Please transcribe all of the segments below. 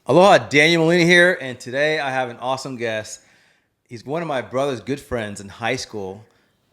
Aloha, Daniel Molina here, and today I have an awesome guest. He's one of my brother's good friends in high school.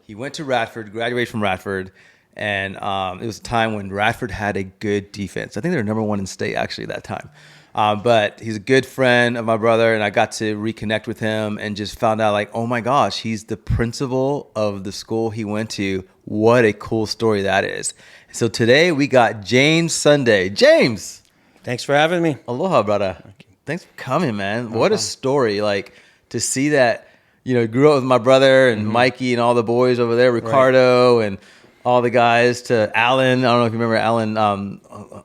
He went to Radford, graduated from Radford, and it was a time when Radford had a good defense. I think they were number one in state actually at that time. But he's a good friend of my brother, and I got to reconnect with him and just found out like, oh my gosh, he's the principal of the school he went to. What a cool story that is. So today we got James Sunday. James! Thanks for having me. Aloha, brother. Thanks for coming, man. What a story. Like, to see that, grew up with my brother and Mikey and all the boys over there, Ricardo and all the guys, to Alan. I don't know if you remember Alan.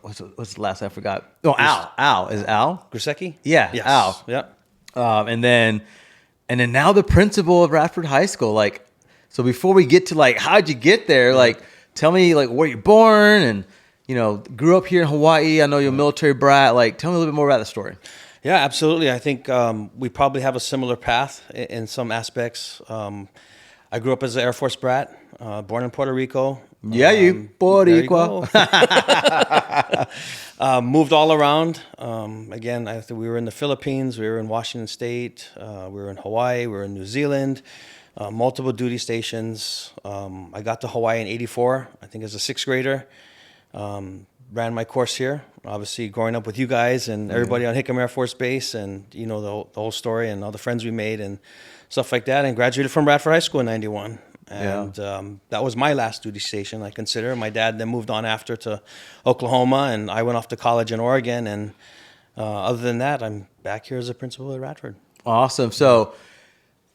What's the last name? I forgot. Oh, Al. Al. Is it Al? Grisecki? Yeah, yes. Al. Yep. And then now the principal of Radford High School. Like, so before we get to like, how'd you get there? Like, tell me like where you're born and, grew up here in Hawaii. I know you're a military brat. Like, tell me a little bit more about the story. Yeah, absolutely. I think we probably have a similar path in some aspects. I grew up as an Air Force brat, born in Puerto Rico. Yeah, you Boricua. Moved all around. Again, I think we were in the Philippines. We were in Washington State. We were in Hawaii. We were in New Zealand. Multiple duty stations. I got to Hawaii in '84, I think as a sixth grader. Ran my course here, obviously growing up with you guys and everybody on Hickam Air Force Base, and the whole story and all the friends we made and stuff like that, and graduated from Radford High School in '91. And that was my last duty station, I consider. My dad then moved on after to Oklahoma, and I went off to college in Oregon. And other than that, I'm back here as a principal at Radford. Awesome. So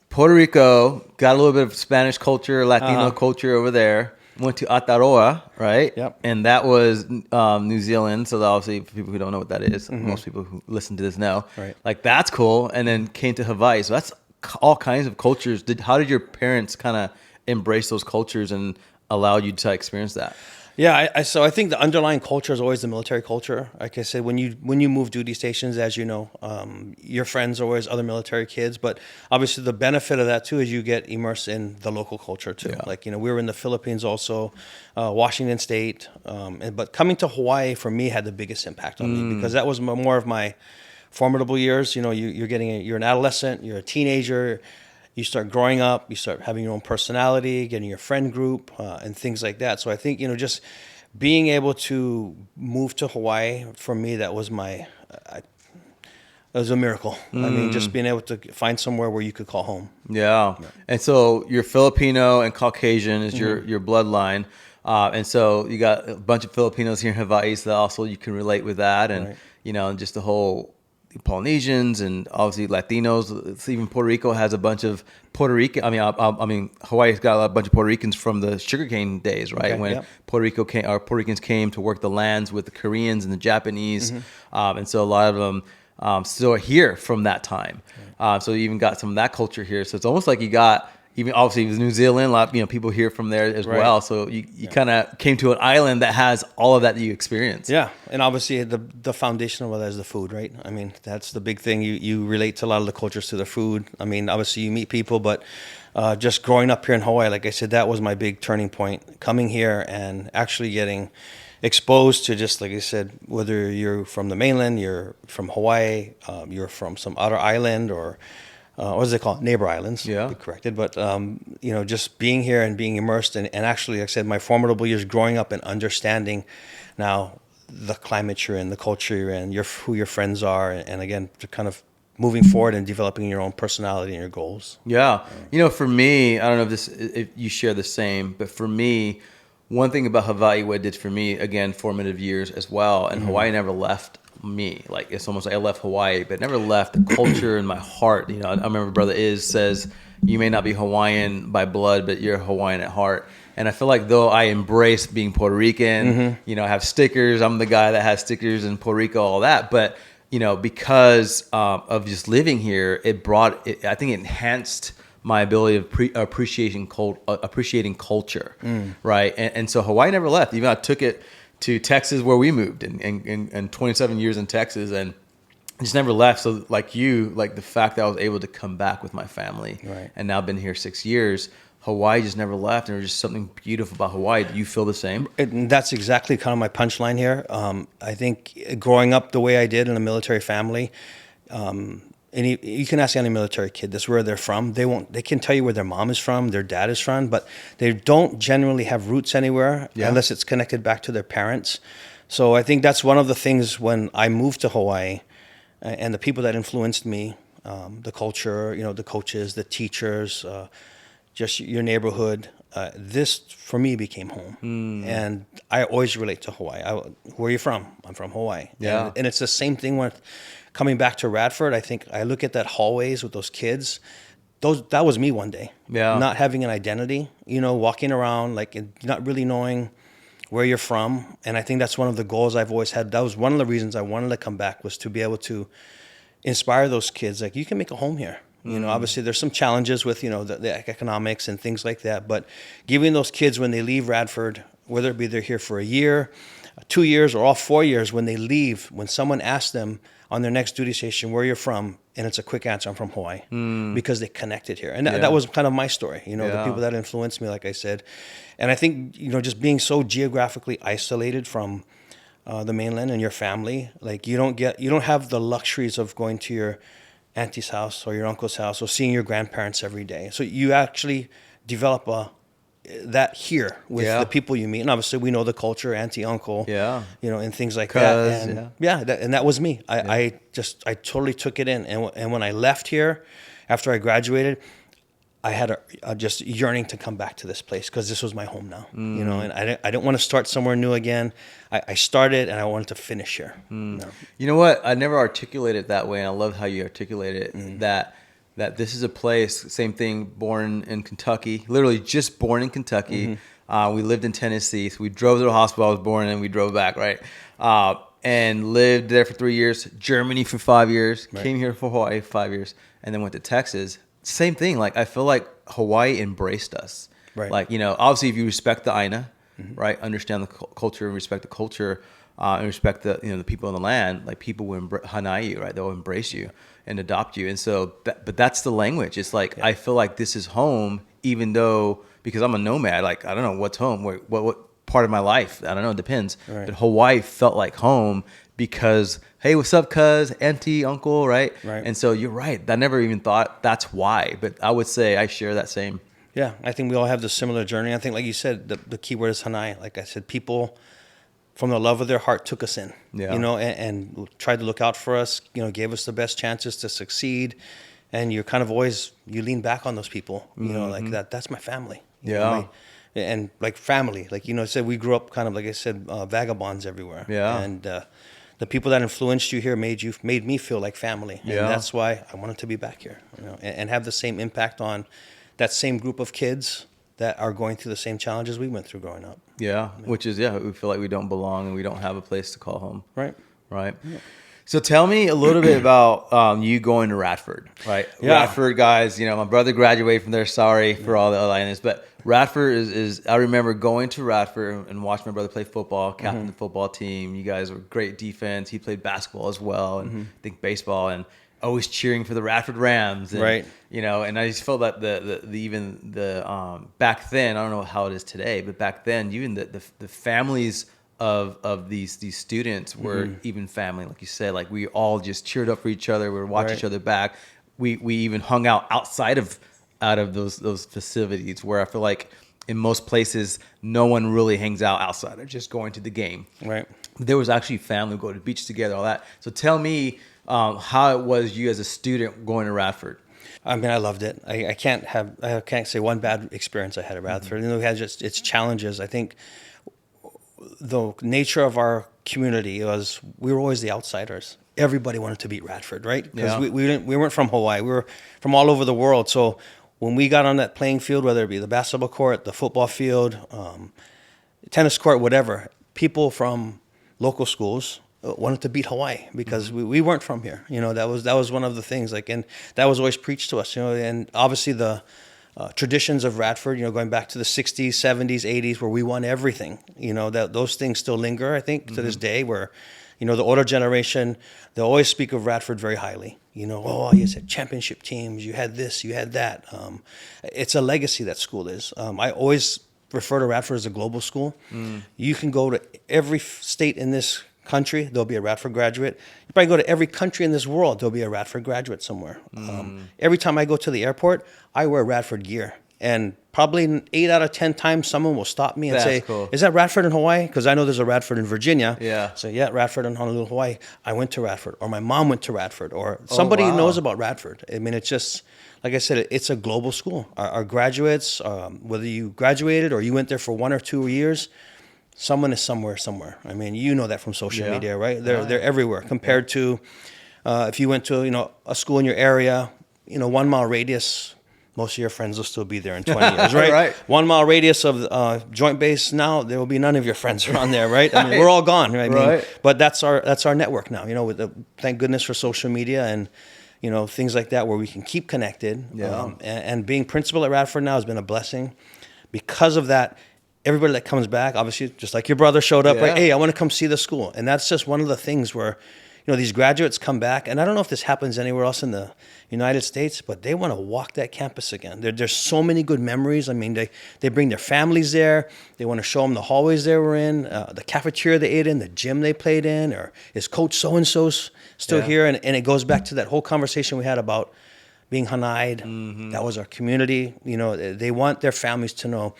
Puerto Rico, got a little bit of Spanish culture, Latino culture over there. Went to Ataroa, right? Yep. And that was New Zealand. So obviously, for people who don't know what that is, most people who listen to this know. Right. Like, that's cool. And then came to Hawaii. So that's all kinds of cultures. How did your parents kind of embrace those cultures and allow you to experience that? Yeah, so I think the underlying culture is always the military culture. Like I said, when you move duty stations, as you know, your friends are always other military kids. But obviously, the benefit of that too is you get immersed in the local culture too. Yeah. Like we were in the Philippines also, Washington State, but coming to Hawaii for me had the biggest impact on me because that was more of my formidable years. You're an adolescent, you're a teenager. You start growing up, you start having your own personality, getting your friend group, and things like that. So I think, just being able to move to Hawaii, for me, that was it was a miracle. I mean, just being able to find somewhere where you could call home. Yeah. And so you're Filipino and Caucasian is your bloodline. And so you got a bunch of Filipinos here in Hawaii, so also you can relate with that. And, and just the whole Polynesians and obviously Latinos. Even Puerto Rico has a bunch of Puerto Rican. I mean, Hawaii's got a bunch of Puerto Ricans from the sugarcane days, right? Okay, when Puerto Ricans came to work the lands with the Koreans and the Japanese, and so a lot of them still are here from that time. So you even got some of that culture here. So it's almost like you got. Even obviously with New Zealand, a lot people here from there as well. So you kind of came to an island that has all of that you experience. Yeah, and obviously the foundation of that is the food, right? I mean, that's the big thing. You relate to a lot of the cultures to the food. I mean, obviously you meet people, but just growing up here in Hawaii, like I said, that was my big turning point. Coming here and actually getting exposed to, just like I said, whether you're from the mainland, you're from Hawaii, you're from some outer island, or what is it called? Neighbor islands. Yeah. Be corrected. But, just being here and being immersed and actually, like I said, my formidable years growing up and understanding now the climate you're in, the culture you're in, who your friends are, and again, to kind of moving forward and developing your own personality and your goals. Yeah. For me, I don't know if you share the same, but for me, one thing about Hawaii, what it did for me, again, formative years as well, and Hawaii never left me. Like, it's almost like I left Hawaii, but never left the culture in my heart. I remember Brother says, you may not be Hawaiian by blood, but you're Hawaiian at heart. And I feel like though I embrace being Puerto Rican, I have stickers. I'm the guy that has stickers in Puerto Rico, all that. But, because of just living here, I think it enhanced my ability of appreciating culture, right? And so Hawaii never left. Even I took it to Texas, where we moved, and 27 years in Texas, and just never left. So like the fact that I was able to come back with my family, right, and now been here 6 years, Hawaii just never left, and there's just something beautiful about Hawaii. Do you feel the same? And that's exactly kind of my punchline here. I think growing up the way I did in a military family, and you can ask any military kid this where they're from. They can tell you where their mom is from, their dad is from, but they don't generally have roots anywhere unless it's connected back to their parents. So I think that's one of the things when I moved to Hawaii, and the people that influenced me, the culture, the coaches, the teachers, just your neighborhood. This for me became home, and I always relate to Hawaii. Where are you from? I'm from Hawaii. Yeah, and it's the same thing with coming back to Radford. I think I look at that hallways with those kids. That was me one day. Yeah, not having an identity. Walking around like not really knowing where you're from. And I think that's one of the goals I've always had. That was one of the reasons I wanted to come back, was to be able to inspire those kids. Like, you can make a home here. Obviously there's some challenges with, the economics and things like that, but giving those kids when they leave Radford, whether it be they're here for a year, 2 years, or all 4 years, when they leave, when someone asks them on their next duty station where you're from, and it's a quick answer, I'm from Hawaii, because they connected here. And that was kind of my story, the people that influenced me, like I said. And I think, just being so geographically isolated from the mainland and your family, like you don't have the luxuries of going to your auntie's house or your uncle's house or seeing your grandparents every day. So you actually develop that here with the people you meet. And obviously we know the culture, auntie, uncle, and things like that. And that was me. I totally took it in. And when I left here, after I graduated, I had a just yearning to come back to this place, because this was my home now, and I didn't want to start somewhere new again. I started, and I wanted to finish here. You know what? I never articulated it that way, and I love how you articulate it, that this is a place, same thing, born in Kentucky, literally just born in Kentucky. We lived in Tennessee, so we drove to the hospital I was born in, and we drove back, right? And lived there for 3 years, Germany for 5 years, came here for Hawaii for 5 years, and then went to Texas. Same thing. Like, I feel like Hawaii embraced us. Right. Like, obviously if you respect the Aina, right, understand the culture, respect the culture, and respect the, the people in the land, like, people will hanai you, right? They'll embrace you and adopt you. And so, but that's the language. It's like, I feel like this is home, even though, because I'm a nomad, like, I don't know what's home, what part of my life, I don't know, it depends. Right. But Hawaii felt like home, because, hey, what's up, cuz, auntie, uncle, right? And so you're right. I never even thought that's why, but I would say I share that same. Yeah, I think we all have the similar journey. I think, like you said, the key word is hanai. Like I said, people from the love of their heart took us in, and tried to look out for us, gave us the best chances to succeed. And you're kind of always, you lean back on those people, like that's my family. And like family, like, I said, we grew up kind of, like I said, vagabonds everywhere. And the people that influenced you here made me feel like family. And that's why I wanted to be back here, and have the same impact on that same group of kids that are going through the same challenges we went through growing up. Which is, we feel like we don't belong and we don't have a place to call home. Right. Yeah. So tell me a little bit about you going to Radford, right? Radford, guys, my brother graduated from there. Sorry for all the alliance, but Radford is I remember going to Radford and watching my brother play football, captain the football team. You guys were great defense. He played basketball as well, and I think baseball, and always cheering for the Radford Rams. And, and I just felt that the back then, I don't know how it is today, but back then, even the families of these students were even family, like you said. Like, we all just cheered up for each other. We would watch each other back. We even hung out outside of those facilities, where I feel like in most places no one really hangs out outside. They're just going to the game. Right. There was actually family, go to the beach together, all that. So tell me how it was you as a student going to Radford. I mean, I loved it. I can't say one bad experience I had at Radford. We had just its challenges. I think the nature of our community was we were always the outsiders. Everybody wanted to beat Radford, right? Because we weren't from Hawaii. We were from all over the world. So when we got on that playing field, whether it be the basketball court, the football field, tennis court, whatever, people from local schools wanted to beat Hawaii, because we weren't from here. That was one of the things, like, and that was always preached to us, and obviously the traditions of Radford, going back to the 60s, 70s, 80s, where we won everything, that those things still linger, I think, to this day, where You know, the older generation, they always speak of Radford very highly. You know, oh, you had championship teams, you had this, you had that. It's a legacy that school is. I always refer to Radford as a global school. You can go to every state in this country, there'll be a Radford graduate. You probably go to every country in this world, there'll be a Radford graduate somewhere. Every time I go to the airport, I wear Radford gear. And probably 8 out of 10 times, someone will stop me and say, cool. "Is that Radford in Hawaii?" Because I know there's a Radford in Virginia. Yeah. So yeah, Radford in Honolulu, Hawaii. I went to Radford, or my mom went to Radford, or somebody wow. knows about Radford. I mean, it's just, like I said, it's a global school. Our graduates, whether you graduated or you went there for 1 or 2 years, someone is somewhere. I mean, you know that from social media, right? They're everywhere. Compared to if you went to a school in your area, 1 mile radius. Most of your friends will still be there in 20 years, right? Right. 1 mile radius of Joint Base now, there will be none of your friends around there, right? I mean, we're all gone, right? I mean, Right. but that's our network now, thank goodness for social media and, things like that where we can keep connected. Yeah. And being principal at Radford now has been a blessing. Because of that, everybody that comes back, obviously, just like your brother showed up, Yeah. like, hey, I want to come see the school. And that's just one of the things where, these graduates come back, and I don't know if this happens anywhere else in the United States, but they want to walk that campus again. There's so many good memories. I mean, they bring their families there. They want to show them the hallways they were in, the cafeteria they ate in, the gym they played in, or is Coach so-and-so still here? And it goes back to that whole conversation we had about being Hana'ed. Mm-hmm. That was our community. They want their families to know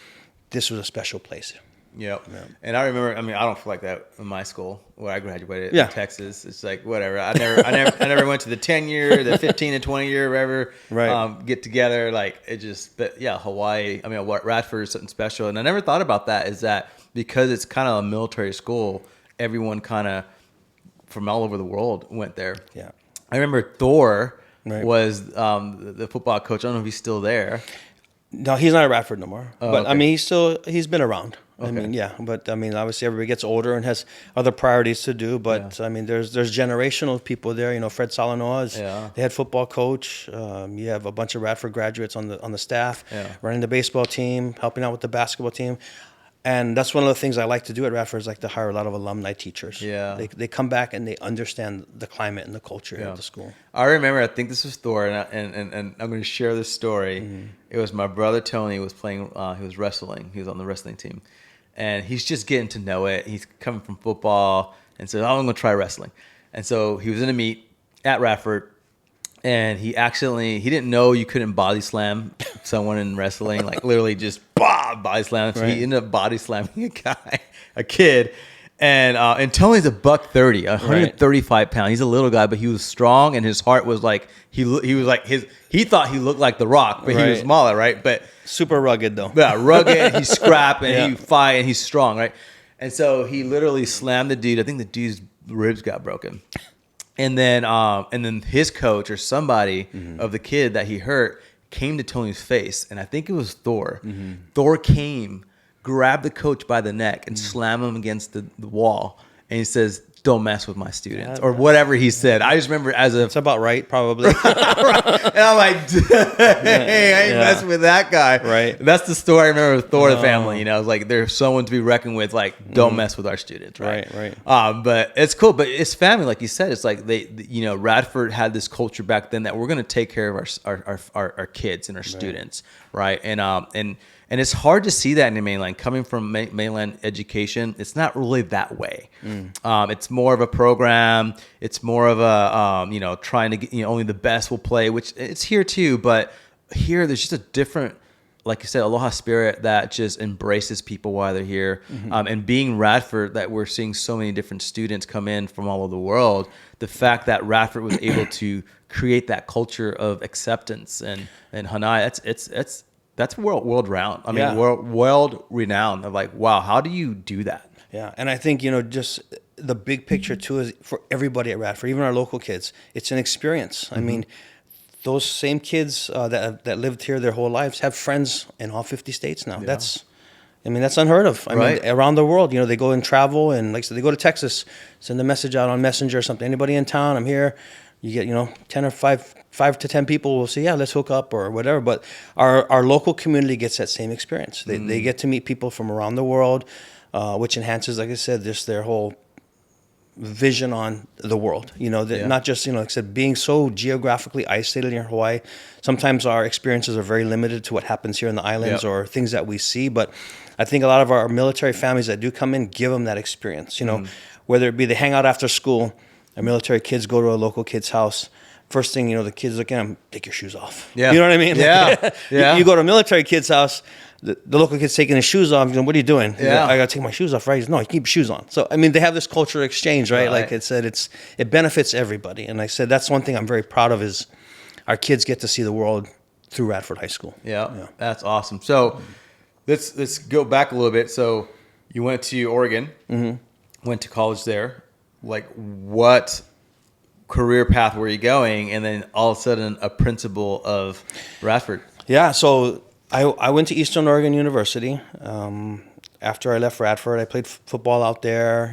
this was a special place. Yep. Yeah. And I remember, I don't feel like that in my school where I graduated in Texas. It's like, whatever. I never went to the 10-year, the 15 and 20-year, whatever, get together. Like it just, but yeah, Hawaii, Radford is something special. And I never thought about that is that because it's kind of a military school, everyone kind of from all over the world went there. Yeah. I remember Thor was the football coach. I don't know if he's still there. No, he's not at Radford no more. Oh, but okay. He's been around. Okay. But obviously everybody gets older and has other priorities to do. But there's generational people there. Fred Salanoa is the head football coach. You have a bunch of Radford graduates on the staff, running the baseball team, helping out with the basketball team. And that's one of the things I like to do at Radford is like to hire a lot of alumni teachers. Yeah, they come back and they understand the climate and the culture of the school. I remember, I think this was Thor, and I'm going to share this story. Mm-hmm. It was my brother Tony was playing. He was wrestling. He was on the wrestling team, and he's just getting to know it. He's coming from football, and said, "Oh, I'm going to try wrestling." And so he was in a meet at Radford. And he didn't know you couldn't body slam someone in wrestling, like literally just body slam. So he ended up body slamming a kid. And Tony's a $130, 135 pounds. He's a little guy, but he was strong, and his heart was like he thought he looked like The Rock, but he was smaller, right? But super rugged though. Yeah, rugged. He's scrap and he fight and he's strong, right? And so he literally slammed the dude. I think the dude's ribs got broken. And then his coach or somebody of the kid that he hurt came to Tony's face, and I think it was Thor. Mm-hmm. Thor came, grabbed the coach by the neck, and slammed him against the wall. And he says, "Don't mess with my students," or whatever he said. I just remember it's about right, probably. And I'm like, hey, I ain't messing with that guy. Right. That's the story I remember with Thor, the family. It's like there's someone to be reckoned with. Like, don't mess with our students. Right. But it's cool. But it's family, like you said. It's like Radford had this culture back then that we're going to take care of our kids and our students, right? And it's hard to see that in the mainland. Coming from mainland education, it's not really that way. It's more of a program. It's more of a, trying to get, only the best will play, which it's here too. But here, there's just a different, like you said, aloha spirit that just embraces people while they're here. Mm-hmm. And being Radford, that we're seeing so many different students come in from all over the world, the fact that Radford was able to create that culture of acceptance and Hanai, that's world round. I mean, world renowned. Of like, wow, how do you do that? Yeah, and I think just the big picture too is for everybody at Radford, even our local kids. It's an experience. Mm-hmm. I mean, those same kids that lived here their whole lives have friends in all 50 states now. Yeah. That's unheard of. I mean, around the world, they go and travel, and like I said, they go to Texas, send a message out on Messenger or something. Anybody in town? I'm here. You get 10 or 5 to 10 people will say, yeah, let's hook up or whatever. But our local community gets that same experience. They get to meet people from around the world, which enhances, like I said, their whole vision on the world. That not just, like I said, being so geographically isolated in Hawaii. Sometimes our experiences are very limited to what happens here in the islands or things that we see. But I think a lot of our military families that do come in give them that experience. Whether it be they hang out after school, our military kids go to a local kid's house. First thing, the kids look at them, take your shoes off. Yeah. You know what I mean? Yeah. You go to a military kid's house, the local kid's taking his shoes off. What are you doing? Yeah. I got to take my shoes off, right? He's, no, you keep your shoes on. So, they have this cultural exchange, right? Like I said, it benefits everybody. And I said, that's one thing I'm very proud of is our kids get to see the world through Radford High School. Yeah. That's awesome. So let's go back a little bit. So you went to Oregon, went to college there. Like what career path were you going? And then all of a sudden a principal of Radford. Yeah. So I went to Eastern Oregon University. After I left Radford, I played football out there.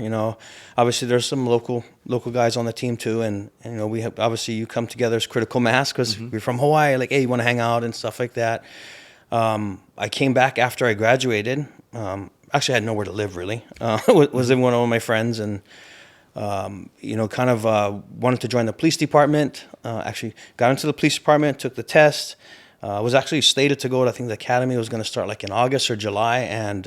Obviously there's some local guys on the team too. And we have, obviously you come together as critical mass because we're from Hawaii. Like, hey, you want to hang out and stuff like that. I came back after I graduated. Actually I had nowhere to live really. Was in one of my friends and, wanted to join the police department. Actually got into the police department, took the test. Was actually slated to go to, I think the academy was going to start like in August or July. And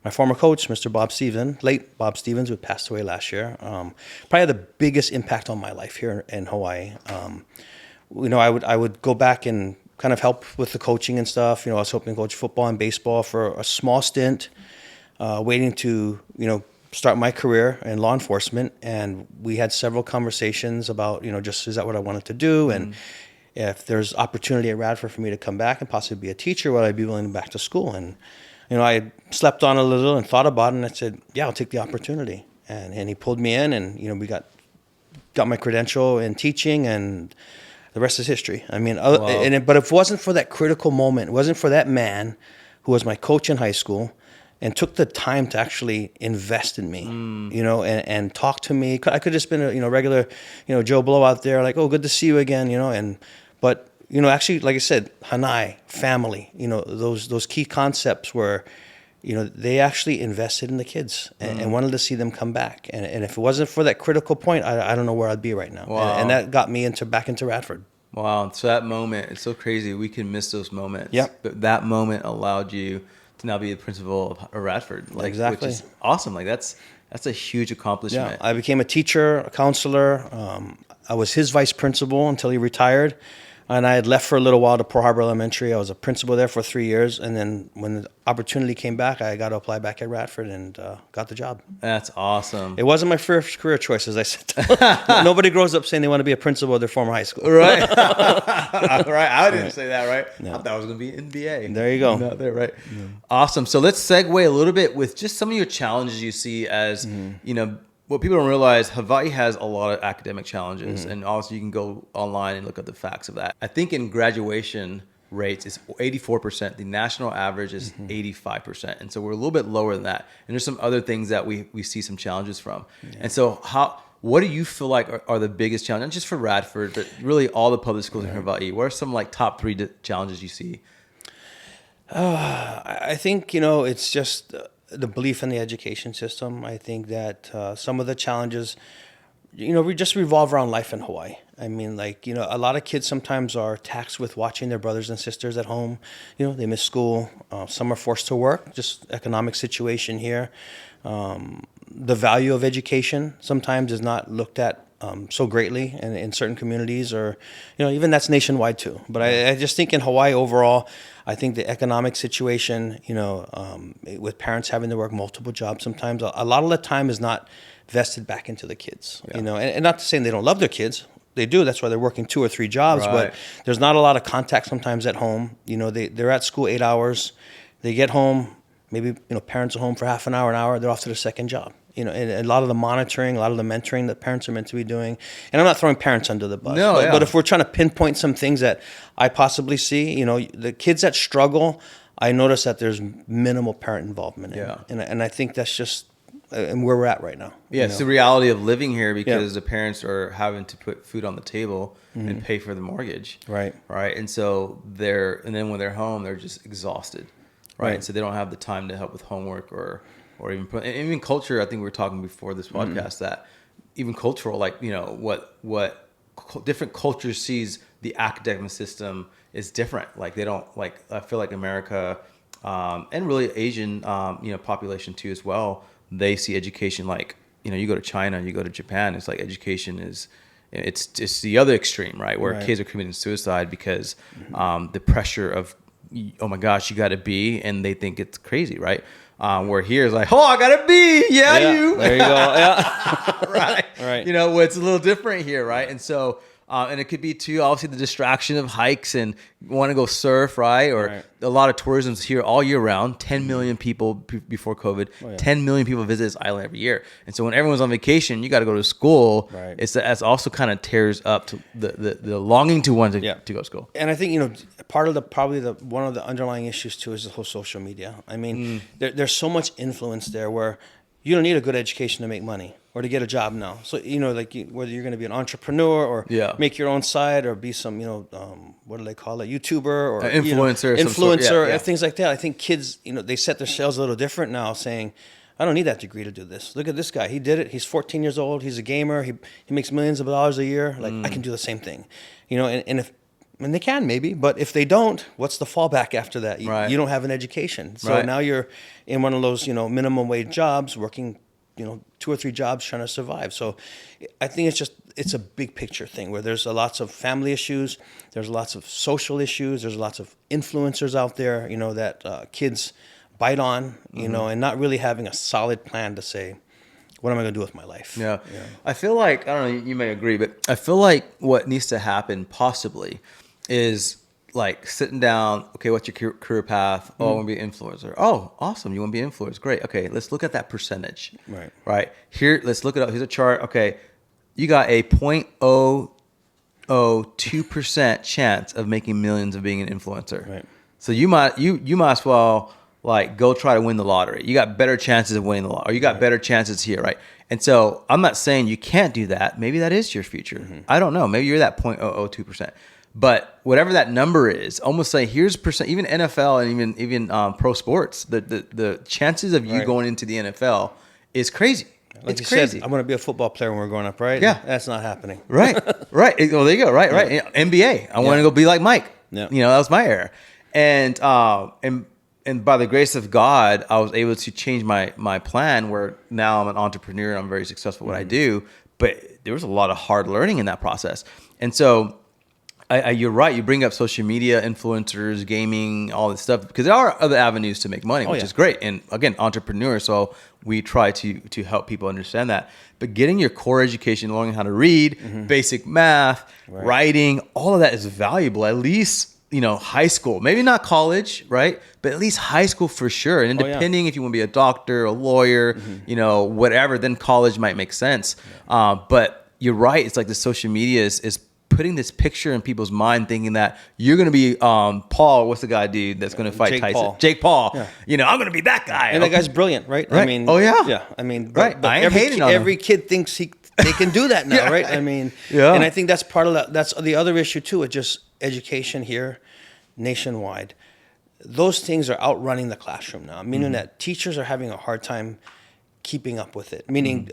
my former coach, Mr. Late Bob Stevens, who passed away last year, probably had the biggest impact on my life here in Hawaii. I would go back and kind of help with the coaching and stuff. I was helping coach football and baseball for a small stint, waiting to, start my career in law enforcement. And we had several conversations about, just is that what I wanted to do? And if there's opportunity at Radford for me to come back and possibly be a teacher, would I be willing to go back to school? And, I slept on a little and thought about it, and I said, yeah, I'll take the opportunity. And he pulled me in, and, we got my credential in teaching, and the rest is history. But if it wasn't for that critical moment, it wasn't for that man who was my coach in high school and took the time to actually invest in me, and talk to me. I could have just been a regular, Joe Blow out there, like, oh, good to see you again, but actually, like I said, Hanai, family, those key concepts where, they actually invested in the kids and wanted to see them come back. And if it wasn't for that critical point, I don't know where I'd be right now. Wow. And that got me back into Radford. Wow. So that moment, it's so crazy. We can miss those moments. Yep. But that moment allowed you to now be the principal of Radford. Exactly. Which is awesome. That's a huge accomplishment. Yeah. I became a teacher, a counselor. I was his vice principal until he retired. And I had left for a little while to Pearl Harbor Elementary. I was a principal there for 3 years. And then when the opportunity came back, I got to apply back at Radford and got the job. That's awesome. It wasn't my first career choice, as I said. Nobody grows up saying they want to be a principal of their former high school. Right. Right. I didn't say that, right? No. I thought I was going to be NBA. There you go. Not there, right? Yeah. Awesome. So let's segue a little bit with just some of your challenges you see as, what people don't realize, Hawaii has a lot of academic challenges, and also you can go online and look at the facts of that. I think in graduation rates, it's 84%. The national average is 85%. And so we're a little bit lower than that. And there's some other things that we see some challenges from. Yeah. And so what do you feel like are the biggest challenges, not just for Radford, but really all the public schools in Hawaii? What are some top three challenges you see? I think, it's just the belief in the education system. I think that some of the challenges, we just revolve around life in Hawaii. I mean, a lot of kids sometimes are taxed with watching their brothers and sisters at home. They miss school. Some are forced to work, just economic situation here. The value of education sometimes is not looked at so greatly in certain communities, or even that's nationwide too. But I just think in Hawaii overall, I think the economic situation, with parents having to work multiple jobs sometimes, a lot of the time is not vested back into the kids. And not to say they don't love their kids. They do. That's why they're working 2 or 3 jobs. Right. But there's not a lot of contact sometimes at home. They're at school 8 hours. They get home, maybe parents are home for half an hour. They're off to their second job. And a lot of the monitoring, a lot of the mentoring that parents are meant to be doing. And I'm not throwing parents under the bus. No, but if we're trying to pinpoint some things that I possibly see, the kids that struggle, I notice that there's minimal parent involvement. And I think that's just where we're at right now. Yeah, it's the reality of living here because the parents are having to put food on the table and pay for the mortgage. Right. And so then when they're home, they're just exhausted. Right. And so they don't have the time to help with homework or even culture. I think we were talking before this podcast that even cultural, like, you know, what different cultures sees the academic system is different. Like they don't like, I feel like America, and really Asian, you know, population too as well. They see education like, you know, you go to China, you go to Japan, it's like education is, it's the other extreme, right? Where kids are committing suicide because the pressure of, oh my gosh, you got to be, and they think it's crazy, right? Where here is like, oh, I got to be, you. There you go. Yeah. Right. Right. You know, it's a little different here, right? And so, and it could be too, obviously, the distraction of hikes and want to go surf, right? Or a lot of tourism's here all year round. 10 million people before COVID. 10 million people visit this island every year. And so when everyone's on vacation, you got to go to school. Right. That's also kind of tears up to the longing to want to go to school. And I think, you know, part of one of the underlying issues too is the whole social media. I mean, there's so much influence there where you don't need a good education to make money or to get a job now. So, you know, like whether you're going to be an entrepreneur or make your own site or be some, you know, what do they call it? YouTuber or influencer, things like that. I think kids, you know, they set their sails a little different now saying, I don't need that degree to do this. Look at this guy. He did it. He's 14 years old. He's a gamer. He makes millions of dollars a year. Like I can do the same thing, you know, and they can maybe, but if they don't, what's the fallback after that? You don't have an education. So now you're in one of those, you know, minimum wage jobs working, you know, 2 or 3 jobs trying to survive. So I think it's a big picture thing where there's lots of family issues. There's lots of social issues. There's lots of influencers out there, you know, that kids bite on, you know, and not really having a solid plan to say, what am I going to do with my life? Yeah. I feel like, I don't know, you may agree, but I feel like what needs to happen possibly is like sitting down, okay, what's your career path? Oh, I want to be an influencer. Oh, awesome. You want to be an influencer. Great. Okay, let's look at that percentage. Right. Here, let's look it up. Here's a chart. Okay, you got a 0.002% chance of making millions of being an influencer. Right. So you might as well like go try to win the lottery. You got better chances of winning the lottery. Or you got better chances here, right? And so I'm not saying you can't do that. Maybe that is your future. I don't know. Maybe you're that 0.002%. But whatever that number is, almost say here's percent. Even NFL and even pro sports, the chances of you going into the NFL is crazy. Like it's crazy. Said, I'm going to be a football player when we're growing up, right? Yeah, that's not happening. Right. Well, there you go. Right. NBA. I want to go be like Mike. Yeah. You know, that was my era. And by the grace of God, I was able to change my plan where now I'm an entrepreneur and I'm very successful at what I do. But there was a lot of hard learning in that process. And so you're right. You bring up social media, influencers, gaming, all this stuff, because there are other avenues to make money, which is great. And again, entrepreneurs. So we try to help people understand that. But getting your core education, learning how to read, basic math, writing, all of that is valuable. At least, you know, high school, maybe not college, right? But at least high school for sure. And depending if you want to be a doctor, a lawyer, you know, whatever, then college might make sense. But you're right. It's like the social media is putting this picture in people's mind, thinking that you're going to be Paul. What's the guy, dude, that's going to fight Tyson? Jake Paul. Yeah. You know, I'm going to be that guy. And that guy's brilliant, right? I mean, yeah. I mean, but I ain't hating on him. Every kid thinks they can do that now, right? I mean, and I think that's part of that. That's the other issue too. It's just education here, nationwide. Those things are outrunning the classroom now, meaning that teachers are having a hard time keeping up with it. Meaning.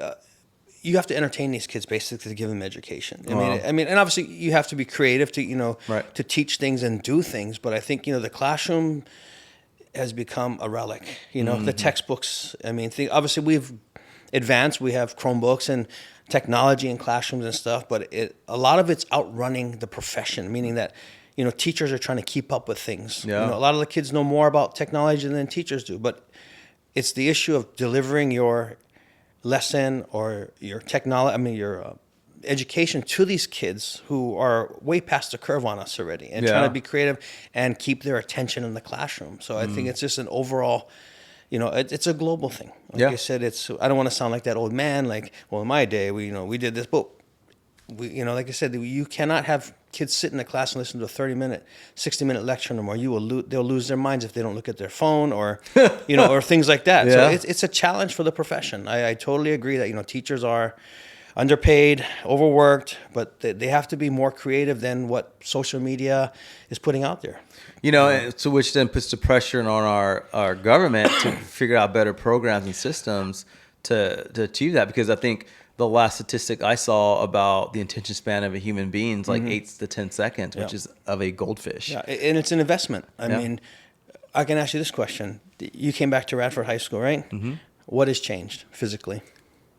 You have to entertain these kids basically to give them education. I mean, and obviously you have to be creative to, you know, to teach things and do things. But I think, you know, the classroom has become a relic. You know, the textbooks. I mean, obviously we've advanced. We have Chromebooks and technology in classrooms and stuff. But a lot of it's outrunning the profession, meaning that, you know, teachers are trying to keep up with things. Yeah. You know, a lot of the kids know more about technology than teachers do. But it's the issue of delivering your lesson or your technology, your education to these kids who are way past the curve on us already and trying to be creative and keep their attention in the classroom. So I think it's just an overall, you know, it's a global thing. Like I said, I don't want to sound like that old man, like, well, in my day, we did this, but we, you know, like I said, you cannot have kids sit in a class and listen to a 30-minute, 60-minute lecture no more. They'll lose their minds if they don't look at their phone or, you know, or things like that. So it's a challenge for the profession. I totally agree that, you know, teachers are underpaid, overworked, but they have to be more creative than what social media is putting out there. You know, so which then puts the pressure on our government to figure out better programs and systems to achieve that. Because I think the last statistic I saw about the attention span of a human being is like Mm-hmm. 8 to 10 seconds, which is of a goldfish. Yeah, and it's an investment. I mean, I can ask you this question. You came back to Radford High School, right? Mm-hmm. What has changed physically?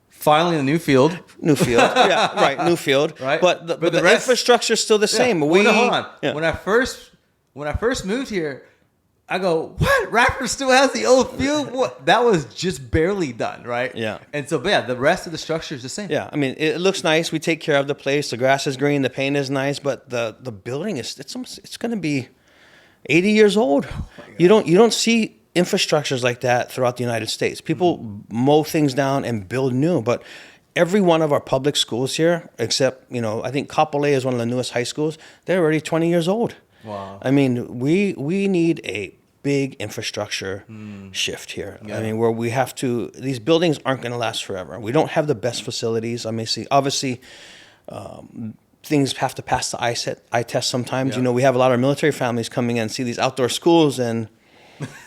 Finally, a new field. New field. Yeah, right, new field. Right. But the rest, infrastructure is still the same. Well, no, hold on. Yeah. When I first moved here, I go, what? Radford still has the old field? What? That was just barely done, right? Yeah. And so, but yeah, the rest of the structure is the same. Yeah, I mean, it looks nice. We take care of the place. The grass is green. The paint is nice. But the building it's going to be 80 years old. You don't see infrastructures like that throughout the United States. People mow things down and build new, but every one of our public schools here, except, I think Kapolei is one of the newest high schools, they're already 20 years old. Wow. I mean, we need a big infrastructure shift here. Yeah. I mean, where we have to, these buildings aren't going to last forever. We don't have the best facilities. I mean, obviously, things have to pass the eye test sometimes. Yeah. We have a lot of military families coming in and see these outdoor schools, and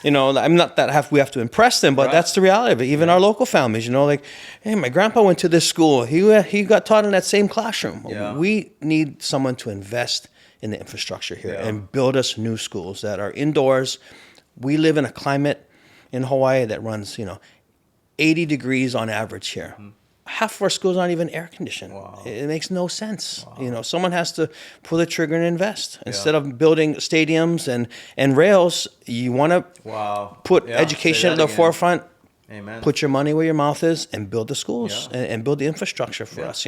I'm not that we have to impress them, but Right. that's the reality of it. Even our local families, like, hey, my grandpa went to this school. He got taught in that same classroom. Yeah. We need someone to invest in the infrastructure here and build us new schools that are indoors. We live in a climate in Hawaii that runs, 80 degrees on average here. Mm-hmm. Half of our schools aren't even air conditioned. Wow. It makes no sense. Wow. Someone has to pull the trigger and invest. Instead of building stadiums and rails, you want to put education at the forefront. Amen. Put your money where your mouth is and build the schools and build the infrastructure for us,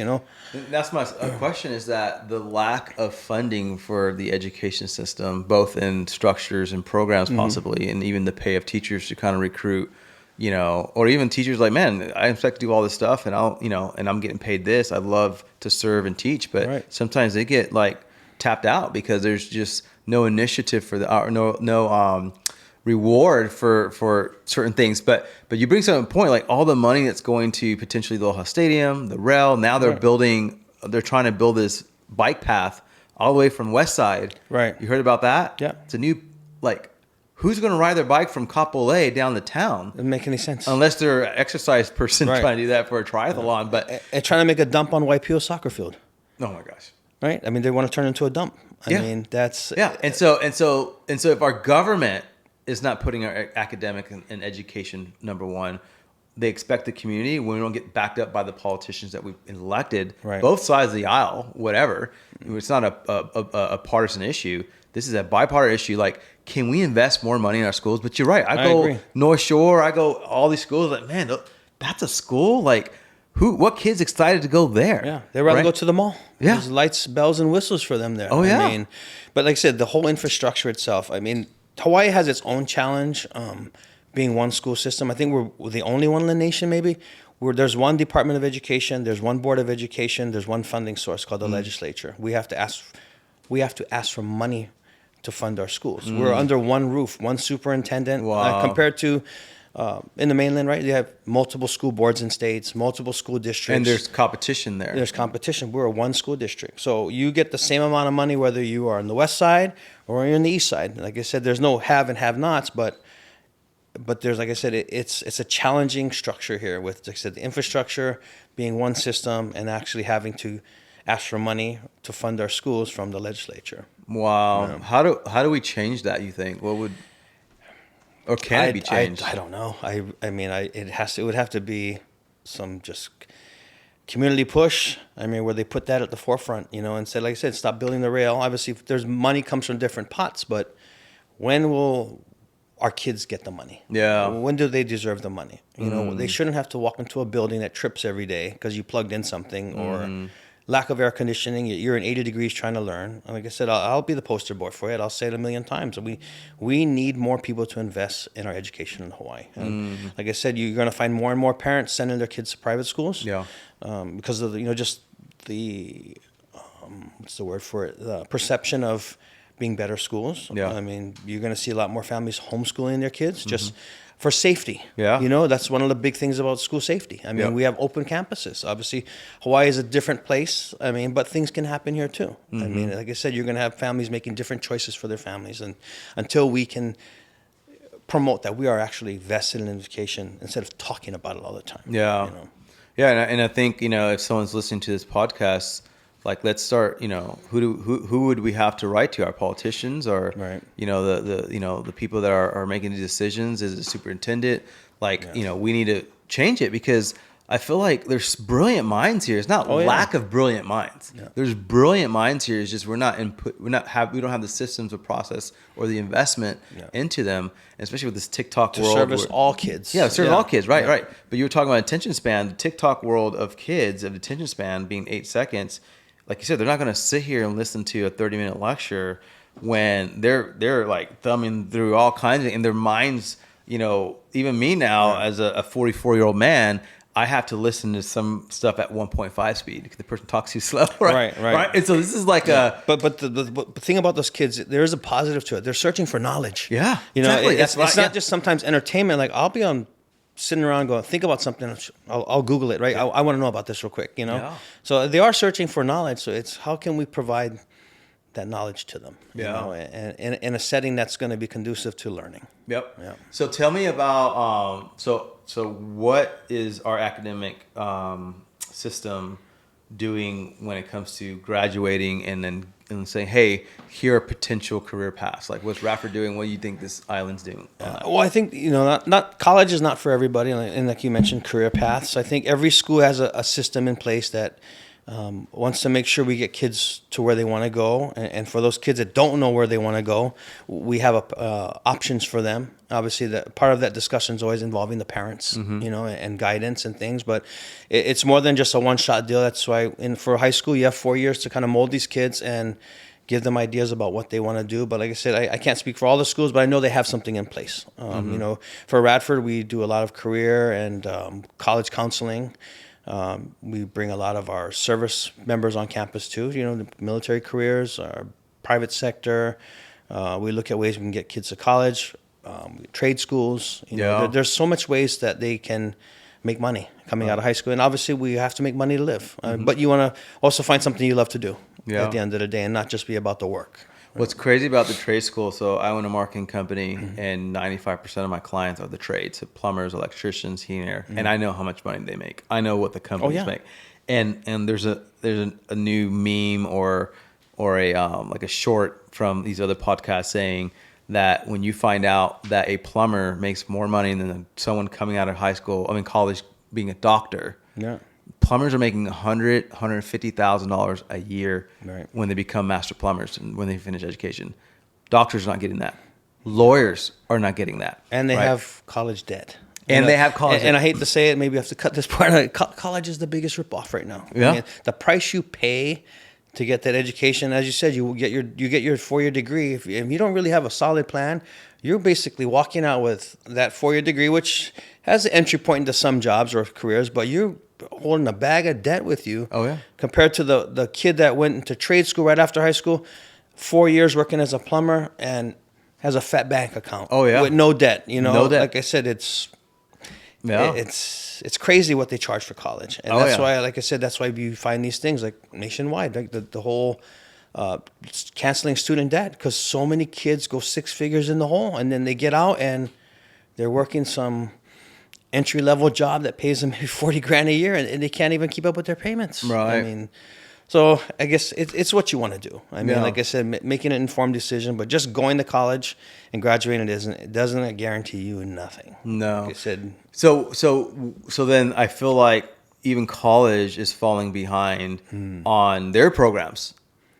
That's my question, is that the lack of funding for the education system, both in structures and programs possibly, and even the pay of teachers to kind of recruit, or even teachers like, man, I expect to do all this stuff and and I'm getting paid this. I'd love to serve and teach, but sometimes they get like tapped out because there's just no initiative for no reward for certain things. But you bring something point, like all the money that's going to potentially the Aloha Stadium, the rail. Now they're trying to build this bike path all the way from West Side. Right. You heard about that? Yeah. It's a new, who's going to ride their bike from Kapolei down to town? Doesn't make any sense. Unless they're an exercise person trying to do that for a triathlon. But trying to make a dump on Waipio soccer field. Oh my gosh. Right? I mean, they want to turn it into a dump. I mean, that's... Yeah. And so if our government is not putting our academic and education number one, they expect the community, when we don't get backed up by the politicians that we've elected, both sides of the aisle, whatever. It's not a partisan issue. This is a bipartisan issue. Like, can we invest more money in our schools? But you're right. I go agree. North Shore. I go all these schools. Like, man, that's a school. Like, what kid's excited to go there? Yeah, they'd rather go to the mall. Yeah, there's lights, bells, and whistles for them there. Oh yeah. I mean, but like I said, the whole infrastructure itself. I mean, Hawaii has its own challenge, being one school system. I think we're the only one in the nation, maybe, where there's one Department of Education, there's one Board of Education, there's one funding source called the legislature. We have to ask for money to fund our schools. We're under one roof, one superintendent. Wow. Compared to in the mainland, right? You have multiple school boards in states, multiple school districts. And there's competition there. There's competition. We're a one school district. So you get the same amount of money whether you are on the west side or you're on the east side. Like I said, there's no have and have nots, but there's, like I said, it's a challenging structure here with, like I said, the infrastructure being one system and actually having to ask for money to fund our schools from the legislature. Wow. How do we change that, you think? What would, or can it be changed? I don't know. I mean, it would have to be some just community push. I mean, where they put that at the forefront, and said, like I said, stop building the rail. Obviously, there's money comes from different pots, but when will our kids get the money? Yeah. When do they deserve the money? They shouldn't have to walk into a building that trips every day because you plugged in something or lack of air conditioning. You're in 80 degrees trying to learn. And like I said, I'll be the poster boy for it. I'll say it a million times. We need more people to invest in our education in Hawaii. And like I said, you're going to find more and more parents sending their kids to private schools. Yeah. Because of just the what's the word for it? The perception of being better schools. Yeah. I mean, you're going to see a lot more families homeschooling their kids just for safety. Yeah. That's one of the big things about school safety. I mean, we have open campuses. Obviously, Hawaii is a different place. I mean, but things can happen here too. I mean, like I said, you're going to have families making different choices for their families. And until we can promote that we are actually vested in education instead of talking about it all the time. Yeah. Yeah, and I think, if someone's listening to this podcast, like, let's start. Who would we have to write to? Our politicians, or Right. the people that are making the decisions? Is it superintendent? Like, Yeah. we need to change it, because I feel like there's brilliant minds here. It's not Oh, yeah. lack of brilliant minds. Yeah. There's brilliant minds here. It's just we don't have the systems of process or the investment into them, and especially with this TikTok To world. service all kids. Yeah, serve all kids, right, Yeah. right. But you were talking about attention span, the TikTok world of kids, of attention span being 8 seconds. Like you said, they're not going to sit here and listen to a 30-minute lecture when they're like thumbing through all kinds of, in their minds. Even me now, as a 44-year-old man, I have to listen to some stuff at 1.5 speed because the person talks too slow. Right. And so this is like But the thing about those kids, there is a positive to it. They're searching for knowledge. Yeah, exactly. It's It's not just sometimes entertainment. Like, I'll be sitting around going, think about something. I'll Google it. Right. I want to know about this real quick. Yeah. So they are searching for knowledge. So it's how can we provide that knowledge to them? And in a setting that's going to be conducive to learning. Yep. Yeah. So tell me about so what is our academic system doing when it comes to graduating and saying, hey, here are potential career paths? Like, what's Radford doing? What do you think this island's doing? Well, I think not college is not for everybody, and like you mentioned, career paths. I think every school has a system in place that wants to make sure we get kids to where they want to go, and for those kids that don't know where they want to go, we have options for them. Obviously, part of that discussion is always involving the parents, and guidance and things. But it's more than just a one-shot deal. That's why for high school, you have 4 years to kind of mold these kids and give them ideas about what they want to do. But like I said, I can't speak for all the schools, but I know they have something in place. For Radford, we do a lot of career and college counseling. We bring a lot of our service members on campus too, the military careers, our private sector. We look at ways we can get kids to college, trade schools. There's so much ways that they can make money coming out of high school. And obviously we have to make money to live. But you want to also find something you love to do at the end of the day and not just be about the work. What's crazy about the trade school, so I own a marketing company, and 95% of my clients are the trades, so plumbers, electricians, heating air, and I know how much money they make. I know what the companies make. And there's a new meme or a like a short from these other podcasts saying that when you find out that a plumber makes more money than someone coming out of college being a doctor. Yeah. Plumbers are making $150,000 a year when they become master plumbers and when they finish education. Doctors are not getting that. Lawyers are not getting that. And they have college debt. They have college debt. And I hate to say it, maybe I have to cut this part out. College is the biggest ripoff right now. Yeah. The price you pay to get that education, as you said, you get your 4-year degree. If you don't really have a solid plan, you're basically walking out with that 4-year degree, which has an entry point into some jobs or careers, but you're holding a bag of debt with you. Oh, yeah. Compared to the kid that went into trade school right after high school, 4 years working as a plumber and has a fat bank account. Oh, yeah. With no debt. No debt. Like I said, it's crazy what they charge for college. And why, like I said, that's why you find these things like nationwide, like the whole canceling student debt, because so many kids go 6 figures in the hole and then they get out and they're working some entry-level job that pays them maybe $40,000 a year, and they can't even keep up with their payments. Right. So I guess it's what you want to do. Like I said, making an informed decision, but just going to college and graduating doesn't guarantee you nothing. No. Like I said. So then I feel like even college is falling behind on their programs,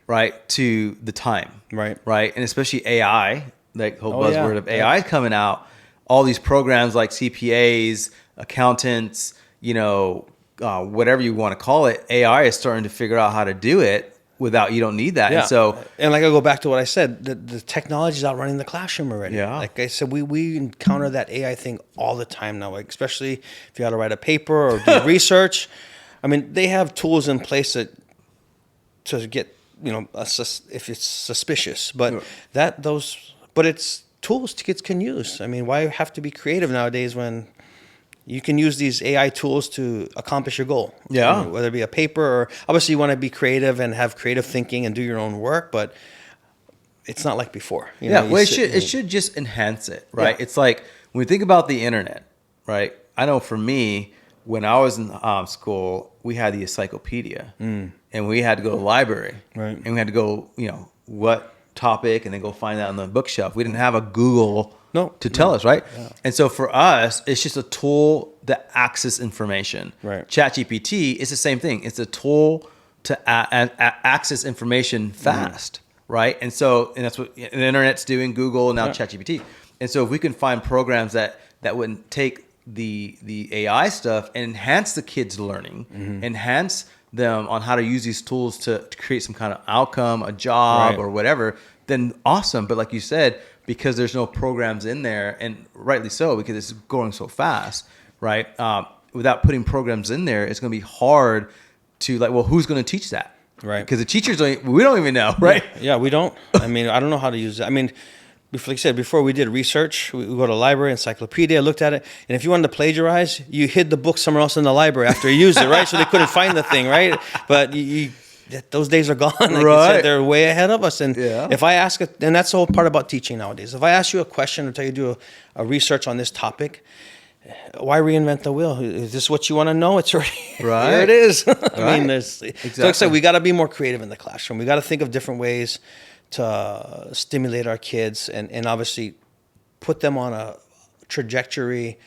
right? To the time. Right. And especially AI, like the whole buzzword of AI coming out. All these programs like CPAs, accountants, whatever you want to call it, AI is starting to figure out how to do it without you don't need that. Yeah. And like I go back to what I said, the technology is outrunning the classroom already. Yeah. Like I said, we encounter that AI thing all the time now, like especially if you got to write a paper or do research. They have tools in place to get, if it's suspicious, but it's tools kids can use. Why have to be creative nowadays when you can use these AI tools to accomplish your goal? Yeah. Whether it be a paper or obviously you want to be creative and have creative thinking and do your own work, but it's not like before. It should just enhance it, right? Yeah. It's like when we think about the internet, right? I know for me, when I was in school, we had the encyclopedia, and we had to go to the library, Right. and we had to go, what topic, and then go find that on the bookshelf. We didn't have a Google to tell us, right? Yeah. And so for us, it's just a tool to access information. Right. ChatGPT is the same thing. It's a tool to access information fast, right? And that's what the internet's doing, Google, and now ChatGPT. And so if we can find programs that wouldn't take the AI stuff and enhance the kids' learning, enhance them on how to use these tools to create some kind of outcome, a job, or whatever, then awesome. But like you said, because there's no programs in there, and rightly so, because it's growing so fast, right? Without putting programs in there, it's going to be hard to who's going to teach that? Right. Because the teachers, we don't even know, right? Yeah, we don't. I mean, I don't know how to use it. I mean, like I said, before we did research, we go to the library, encyclopedia, looked at it, and if you wanted to plagiarize, you hid the book somewhere else in the library after you used it, right? So they couldn't find the thing, right? But those days are gone. Like you said, they're way ahead of us. And if I ask, and that's the whole part about teaching nowadays. If I ask you a question or tell you to do a research on this topic, why reinvent the wheel? Is this what you want to know? It's already here. It is. I mean, so like I said, we got to be more creative in the classroom. We got to think of different ways to stimulate our kids and obviously put them on a trajectory,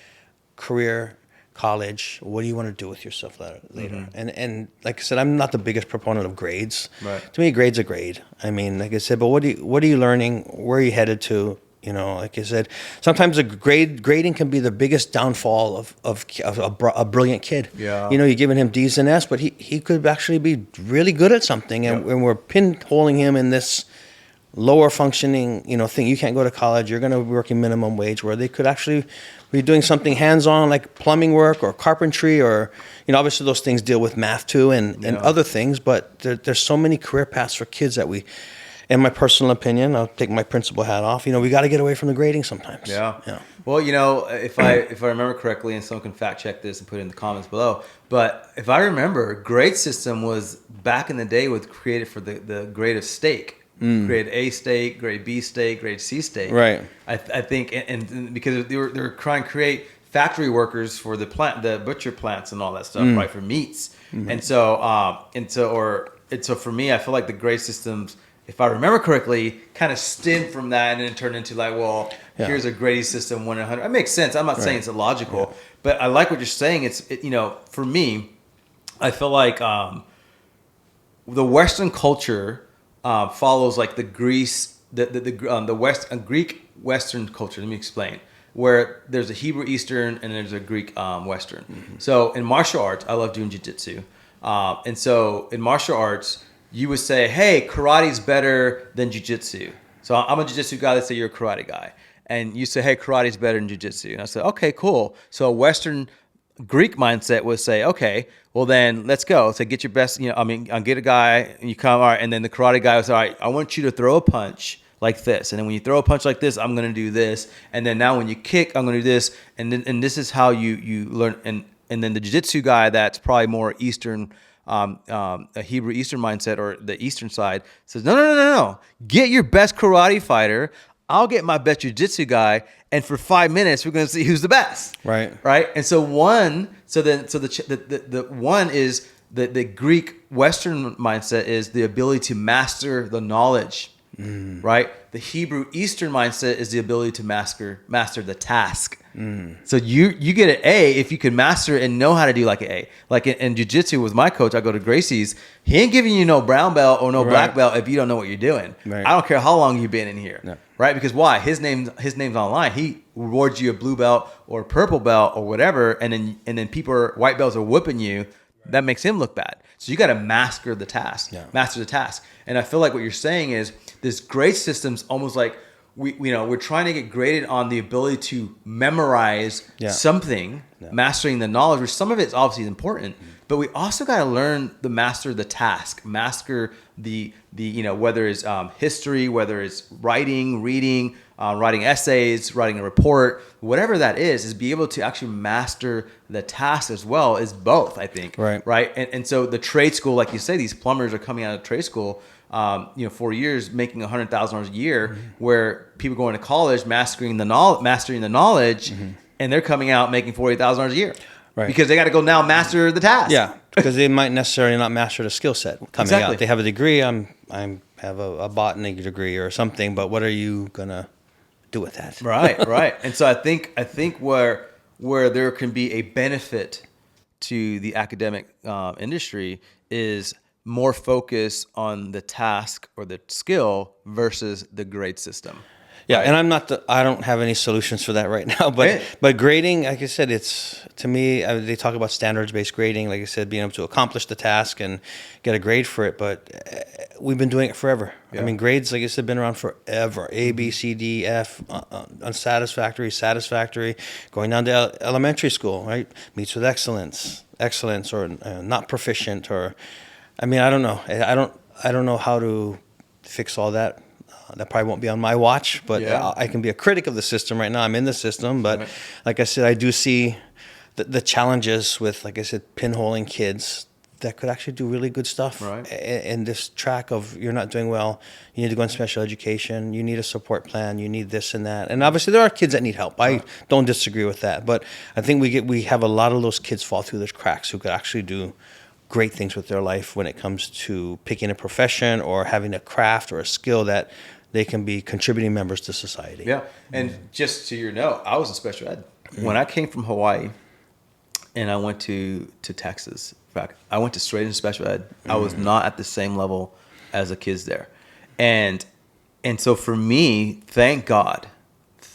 career, college. What do you want to do with yourself later? And like I said, I'm not the biggest proponent of grades. Right. To me, grade's a grade. I mean, like I said, but what are you learning? Where are you headed to? Like I said, sometimes grading can be the biggest downfall of a brilliant kid. Yeah. You're giving him D's and F's, but he could actually be really good at something, and we're pinholing him in this lower functioning, thing. You can't go to college. You're going to be working minimum wage, where they could actually be doing something hands-on like plumbing work or carpentry, or, obviously those things deal with math too and other things. But there's so many career paths for kids that in my personal opinion, I'll take my principal hat off. We got to get away from the grading sometimes. Yeah. Well, if I remember correctly, and someone can fact check this and put it in the comments below, but if I remember, grade system was back in the day created for the grade of steak. Grade A steak, grade B steak, grade C steak. Right. I think, and because they were trying to create factory workers for the butcher plants and all that stuff, right, for meats. And so for me, I feel like the grade systems, if I remember correctly, kind of stemmed from that, and then turned into here's a grading system 1 in 100. It makes sense. I'm not saying it's illogical, but I like what you're saying. For me, I feel like the Western culture follows like the Greece, the Greek Western culture. Let me explain. Where there's a Hebrew Eastern and there's a Greek Western. So in martial arts, I love doing jiu-jitsu. And so in martial arts, you would say, hey, karate's better than jiu-jitsu. So I'm a jiu-jitsu guy. Let's say you're a karate guy. And you say, hey, karate's better than jiu-jitsu. And I said, okay, cool. So a Western Greek mindset would say, okay, well then let's go. So get your best, I'll get a guy and you come, all right. And then the karate guy was, all right, I want you to throw a punch like this. And then when you throw a punch like this, I'm going to do this. And then now when you kick, I'm going to do this. And this is how you learn. And then the jiu-jitsu guy, that's probably more Eastern, a Hebrew Eastern mindset, or the Eastern side, says, no. Get your best karate fighter. I'll get my best jiu-jitsu guy, and for 5 minutes we're going to see who's the best. Right. And so the one is the Greek Western mindset is the ability to master the knowledge. Right. The Hebrew Eastern mindset is the ability to master the task. So you get an A if you can master it and know how to do like an A. Like in jiu-jitsu with my coach, I go to Gracie's. He ain't giving you no brown belt or no black belt if you don't know what you're doing. Right. I don't care how long you've been in here. No. Right? Because why? His name's online. He rewards you a blue belt or a purple belt or whatever, and then white belts are whooping you. That makes him look bad. So you got to master the task. And I feel like what you're saying is this grade system's almost like we're trying to get graded on the ability to memorize something, mastering the knowledge, which some of it's obviously important, but we also got to learn to master the task, master the whether it's history, whether it's writing, reading, writing essays, writing a report, whatever that is be able to actually master the task as well is both, I think. Right. And so the trade school, like you say, these plumbers are coming out of trade school, 4 years making $100,000 a year, where people going to college mastering the knowledge, and they're coming out making $40,000 a year. Right. because they got to go now master the task. Yeah, because they might necessarily not master the skill set coming Exactly. out. They have a degree. I'm have a botany degree or something, but what are you gonna do with that? Right. And so I think where there can be a benefit to the academic industry is more focus on the task or the skill versus the grade system. Yeah, Right. and I don't have any solutions for that right now. But Right. but grading, like I said, it's to me. They talk about standards-based grading. Like I said, being able to accomplish the task and get a grade for it. But we've been doing it forever. Yeah. I mean, grades, like I said, been around forever. A, B, C, D, F, unsatisfactory, satisfactory, going down to elementary school. Right, meets with excellence, or not proficient, or I mean, I don't know. I don't know how to fix all that. That probably won't be on my watch, but Yeah. I can be a critic of the system right now. I'm in the system, but Right. like I said, I do see the challenges with, like I said, pinholing kids that could actually do really good stuff. Right. And this track of you're not doing well, you need to go in special education, you need a support plan, you need this and that. And obviously there are kids that need help. I don't disagree with that, but I think we have a lot of those kids fall through the cracks who could actually do great things with their life when it comes to picking a profession or having a craft or a skill that they can be contributing members to society. Yeah. And just to your note, I was in special ed. When I came from Hawaii and I went to Texas, in fact, I went straight into special ed. I was not at the same level as the kids there. And so for me, thank God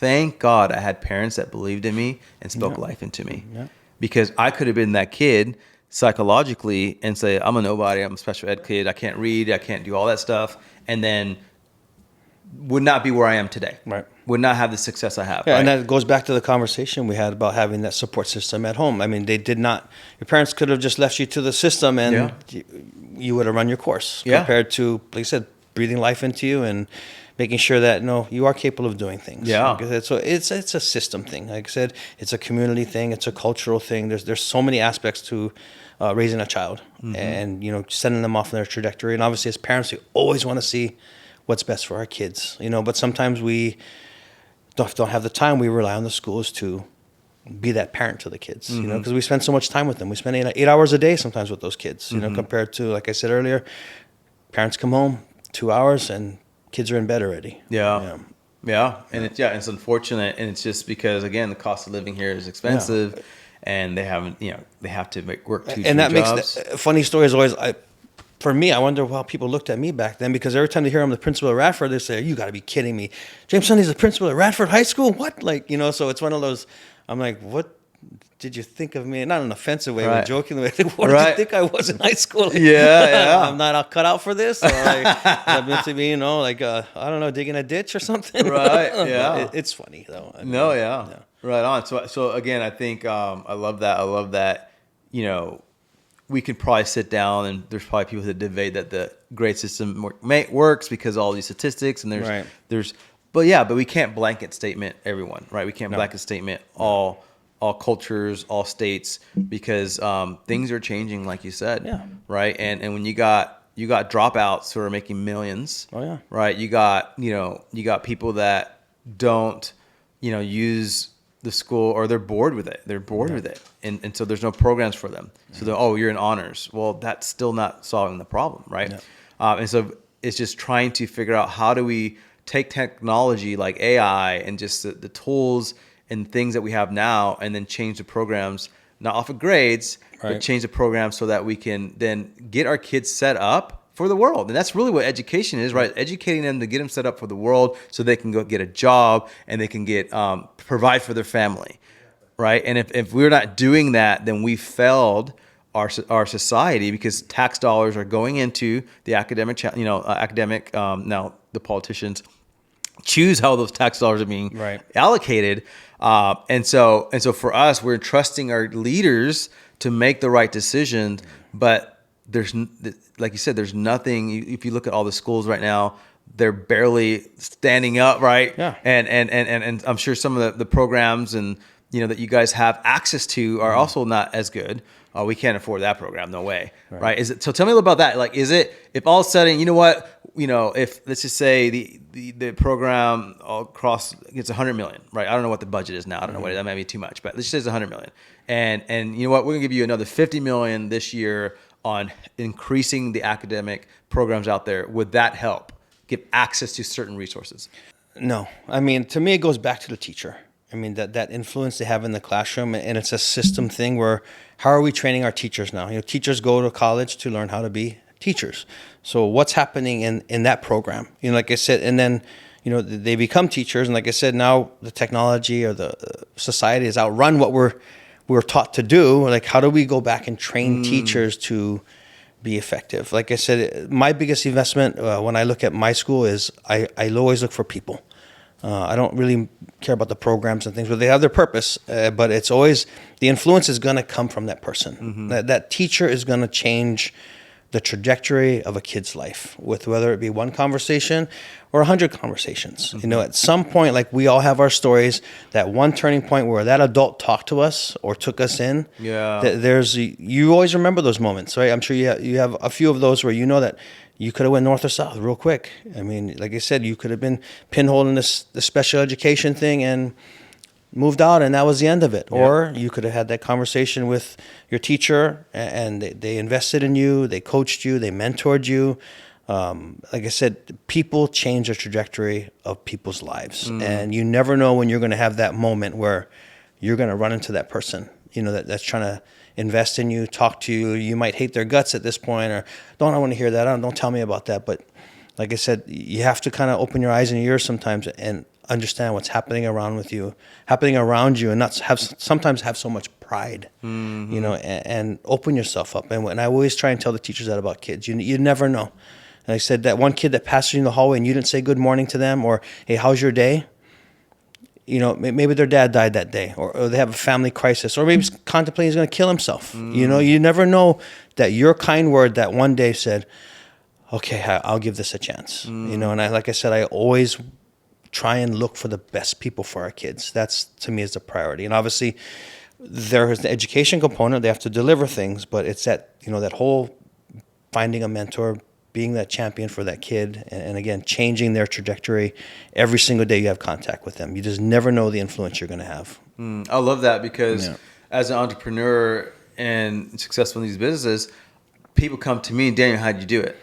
I had parents that believed in me and spoke life into me. Yeah. Because I could have been that kid psychologically and say, I'm a nobody, I'm a special ed kid, I can't read, I can't do all that stuff, and then would not be where I am today. Right. Would not have the success I have. Yeah, right? and that goes back to the conversation we had about having that support system at home. I mean, they did not. Your parents could have just left you to the system, and you would have run your course. Yeah. Compared to, like I said, breathing life into you and making sure that no, you are capable of doing things. Yeah. Like I said, so it's a system thing. Like I said, it's a community thing. It's a cultural thing. There's so many aspects to raising a child, and sending them off on their trajectory. And obviously, as parents, we always want to see what's best for our kids. But sometimes we don't have the time. We rely on the schools to be that parent to the kids, because we spend so much time with them. We spend 8 hours a day sometimes with those kids, compared to, like I said earlier, parents come home 2 hours and kids are in bed already. Yeah. And it's unfortunate. And it's just because, again, the cost of living here is expensive and they haven't, they have to work two, and that jobs. makes funny stories always. For me, I wonder how people looked at me back then, because every time they hear I'm the principal at Radford, they say, "You got to be kidding me! James Sunny's the principal at Radford High School? What?" So it's one of those. I'm like, "What did you think of me?" Not in an offensive way, but jokingly. What did you think I was in high school? I'm not cut out for this. Or that meant to be, I don't know, digging a ditch or something. Right. Yeah. It's funny though. Right on. So again, I think I love that. We could probably sit down and there's probably people that debate that the grade system works because of all these statistics and but we can't blanket statement everyone, right? We can't blanket statement all cultures, all states, because things are changing, like you said, right? And when you got dropouts who are making millions, right? You got people that don't use the school, or they're bored with it. And so there's no programs for them. So you're in honors. Well, that's still not solving the problem, right? And so it's just trying to figure out, how do we take technology like AI and just the tools and things that we have now, and then change the programs, not off of grades, but change the programs so that we can then get our kids set up for the world. And that's really what education is, right? Educating them to get them set up for the world so they can go get a job and they can get provide for their family, right? And if we're not doing that, then we failed our society, because tax dollars are going into the academic, now the politicians choose how those tax dollars are being allocated. And so for us, we're trusting our leaders to make the right decisions, but there's, like you said, there's nothing. If you look at all the schools right now, they're barely standing up, right? Yeah. And I'm sure some of the programs and that you guys have access to are also not as good, oh, we can't afford that program, no way, right? Is it, so tell me a little about that. Like, is it, if all of a sudden, you know what, if let's just say the program all across gets 100 million, right? I don't know what the budget is now. I don't know what that might be too much, but let's just say it's 100 million. And you know what, we're gonna give you another 50 million this year on increasing the academic programs out there. Would that help give access to certain resources? No, I mean, to me, it goes back to the teacher. I mean, that influence they have in the classroom, and it's a system thing where how are we training our teachers now? Teachers go to college to learn how to be teachers. So what's happening in that program? Like I said, and then, they become teachers. And like I said, now the technology or the society has outrun what we're taught to do. Like, how do we go back and train teachers to be effective? Like I said, my biggest investment when I look at my school is I always look for people. I don't really care about the programs and things, but they have their purpose. But it's always, the influence is going to come from that person. That teacher is going to change the trajectory of a kid's life, with whether it be one conversation or 100 conversations. At some point, like, we all have our stories, that one turning point where that adult talked to us or took us in. Yeah. You always remember those moments, right? I'm sure you have a few of those where that you could have went north or south real quick. I mean, like I said, you could have been pinholed in this special education thing and moved out, and that was the end of it. Yeah. Or you could have had that conversation with your teacher, and they invested in you, they coached you, they mentored you. Like I said, people change the trajectory of people's lives, and you never know when you're going to have that moment where you're going to run into that person, that's trying to invest in you, talk to you. You might hate their guts at this point, or I want to hear that. Don't tell me about that. But like I said, you have to kind of open your eyes and ears sometimes and understand what's happening around you, and not sometimes have so much pride, and open yourself up. And I always try and tell the teachers that about kids. You never know. And I said, that one kid that passed you in the hallway and you didn't say good morning to them, or, hey, how's your day? Maybe their dad died that day, or they have a family crisis, or maybe he's contemplating he's going to kill himself. You never know that your kind word that one day said, okay, I'll give this a chance. And like I said, I always try and look for the best people for our kids. That's, to me, is the priority. And obviously, there is the education component. They have to deliver things, but it's that whole finding a mentor, being that champion for that kid, and again, changing their trajectory every single day you have contact with them. You just never know the influence you're going to have. I love that, because as an entrepreneur and successful in these businesses, people come to me, Daniel, how'd you do it?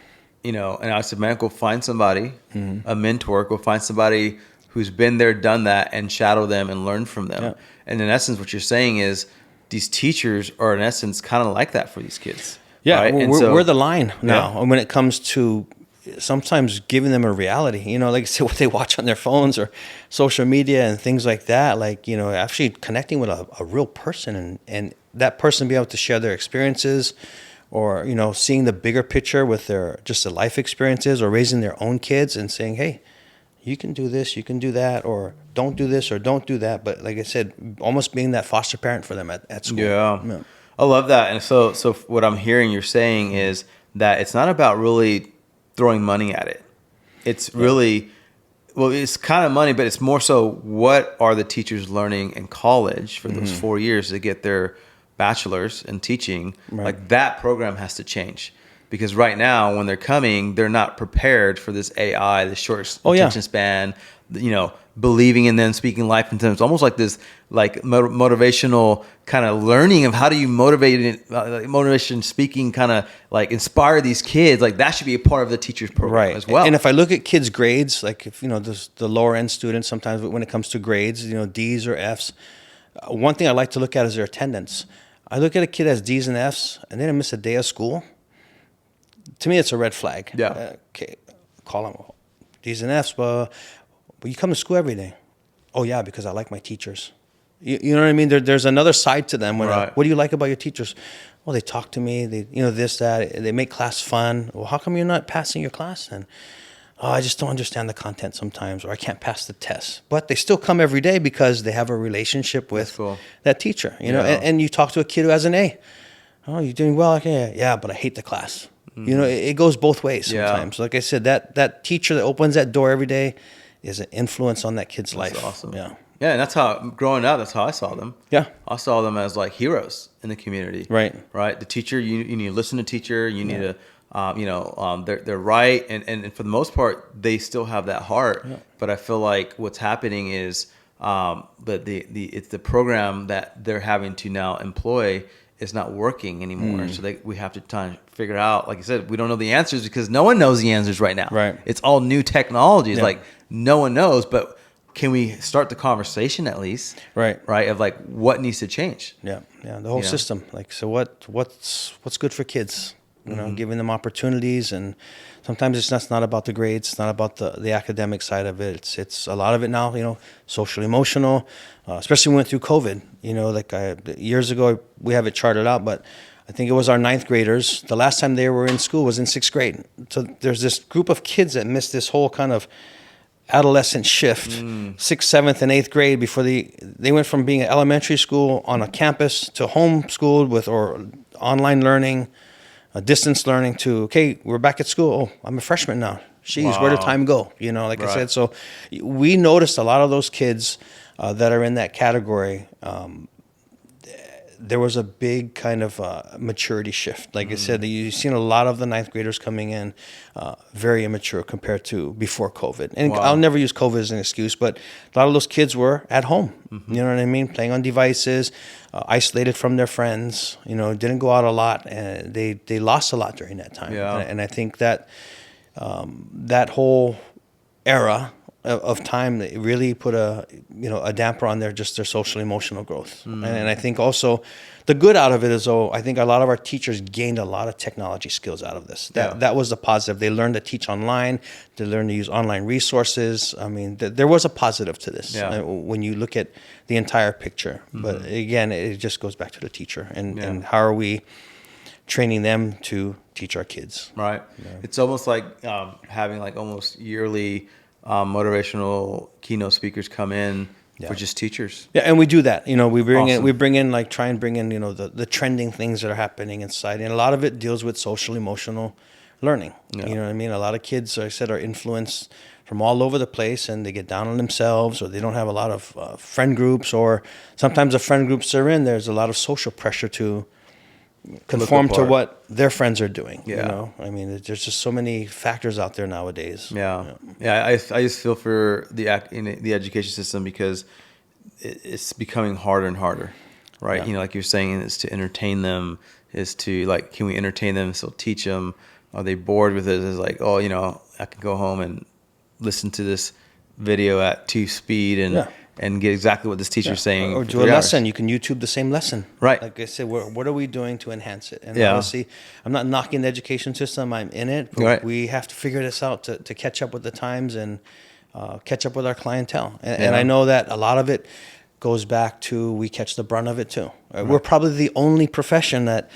And I said, man, go find somebody, a mentor, go find somebody who's been there, done that, and shadow them and learn from them. Yeah. And in essence, what you're saying is these teachers are, in essence, kind of like that for these kids. Yeah, right? we're the line now when it comes to sometimes giving them a reality. Like I said, what they watch on their phones or social media and things like that. Like, actually connecting with a real person, and that person be able to share their experiences, or seeing the bigger picture with their life experiences, or raising their own kids and saying, hey, you can do this, you can do that, or don't do this or don't do that. But like I said, almost being that foster parent for them at school. Yeah. I love that. And so what I'm hearing you're saying is that it's not about really throwing money at it. It's really, well, it's kind of money, but it's more so, what are the teachers learning in college for those 4 years to get their bachelor's in teaching? Right. Like, that program has to change, because right now when they're coming, they're not prepared for this AI, the short attention span, believing in them, speaking life into them. It's almost like this, motivational kind of learning of how do you motivation speaking, kind of like inspire these kids. Like, that should be a part of the teacher's program as well. And if I look at kids' grades, like, if the lower end students, sometimes when it comes to grades, D's or F's, one thing I like to look at is their attendance. I look at a kid as D's and F's and they didn't miss a day of school. To me, it's a red flag. Yeah. Okay, call them D's and F's, but you come to school every day. Oh yeah, because I like my teachers. You know what I mean? There's another side to them. What do you like about your teachers? Well, they talk to me. They, this, that. They make class fun. Well, how come you're not passing your class then? Oh, I just don't understand the content sometimes, or I can't pass the test. But they still come every day because they have a relationship with that teacher. And you talk to a kid who has an A. Oh, you're doing well. Okay, yeah, but I hate the class. It goes both ways sometimes. Yeah. Like I said, that teacher that opens that door every day is an influence on that kid's life. Awesome. Yeah. Yeah, and that's how, growing up, that's how I saw them. Yeah. I saw them as like heroes in the community. Right. Right. The teacher, you need to listen to teacher. You need to, they're right. And for the most part, they still have that heart. Yeah. But I feel like what's happening is it's the program that they're having to now employ is not working anymore. So we have to try and figure out, like you said, we don't know the answers because no one knows the answers right now. Right. It's all new technologies. Yeah. Like no one knows, but can we start the conversation at least? Right. Right. Of like what needs to change. Yeah. Yeah. The whole system. Like, so what's good for kids? You know, giving them opportunities, and sometimes it's not about the grades. It's not about the academic side of it. It's a lot of it now. You know, social, emotional. Especially when we went through COVID. You know, like years ago, we have it charted out, but I think it was our 9th graders. The last time they were in school was in 6th grade. So there's this group of kids that missed this whole kind of adolescent shift, 6th, 7th, and 8th grade before they went from being at elementary school on a campus to homeschooled or online learning, distance learning to, okay, we're back at school. Oh, I'm a freshman now. Jeez, where did time go? You know, like I said, so we noticed a lot of those kids that are in that category. There was a big kind of maturity shift. Like I said, you've seen a lot of the 9th graders coming in very immature compared to before COVID. And I'll never use COVID as an excuse, but a lot of those kids were at home. You know what I mean? Playing on devices, isolated from their friends, you know, didn't go out a lot. And they lost a lot during that time. Yeah. And I think that that whole era of time that really put a damper on their social emotional growth. And I think also the good out of it is, I think a lot of our teachers gained a lot of technology skills out of this. That was the positive. They learned to teach online. They learned to use online resources. I mean, there was a positive to this when you look at the entire picture. But again, it just goes back to the teacher and how are we training them to teach our kids. Right. Yeah. It's almost like having like almost yearly motivational keynote speakers come in for just teachers. Yeah, and we do that. You know, we bring in like try and bring in, you know, the trending things that are happening in society, and a lot of it deals with social emotional learning. Yeah. You know what I mean? A lot of kids, like I said, are influenced from all over the place, and they get down on themselves, or they don't have a lot of friend groups, or sometimes the friend groups they're in, there's a lot of social pressure to conform to what their friends are doing. Yeah. You know, I mean, there's just so many factors out there nowadays. Yeah. I just feel for the education system because it's becoming harder and harder, right? Yeah. You know, like you're saying, is to entertain them, is to like, can we entertain them and still teach them? Are they bored with it? It's like, oh, you know, I can go home and listen to this video at 2 speed and get exactly what this teacher's saying. Or do a lesson. You can YouTube the same lesson. Right. Like I said, what are we doing to enhance it? And obviously, I'm not knocking the education system. I'm in it. But we have to figure this out to catch up with the times and catch up with our clientele. And I know that a lot of it goes back to we catch the brunt of it too. Right. We're probably the only profession that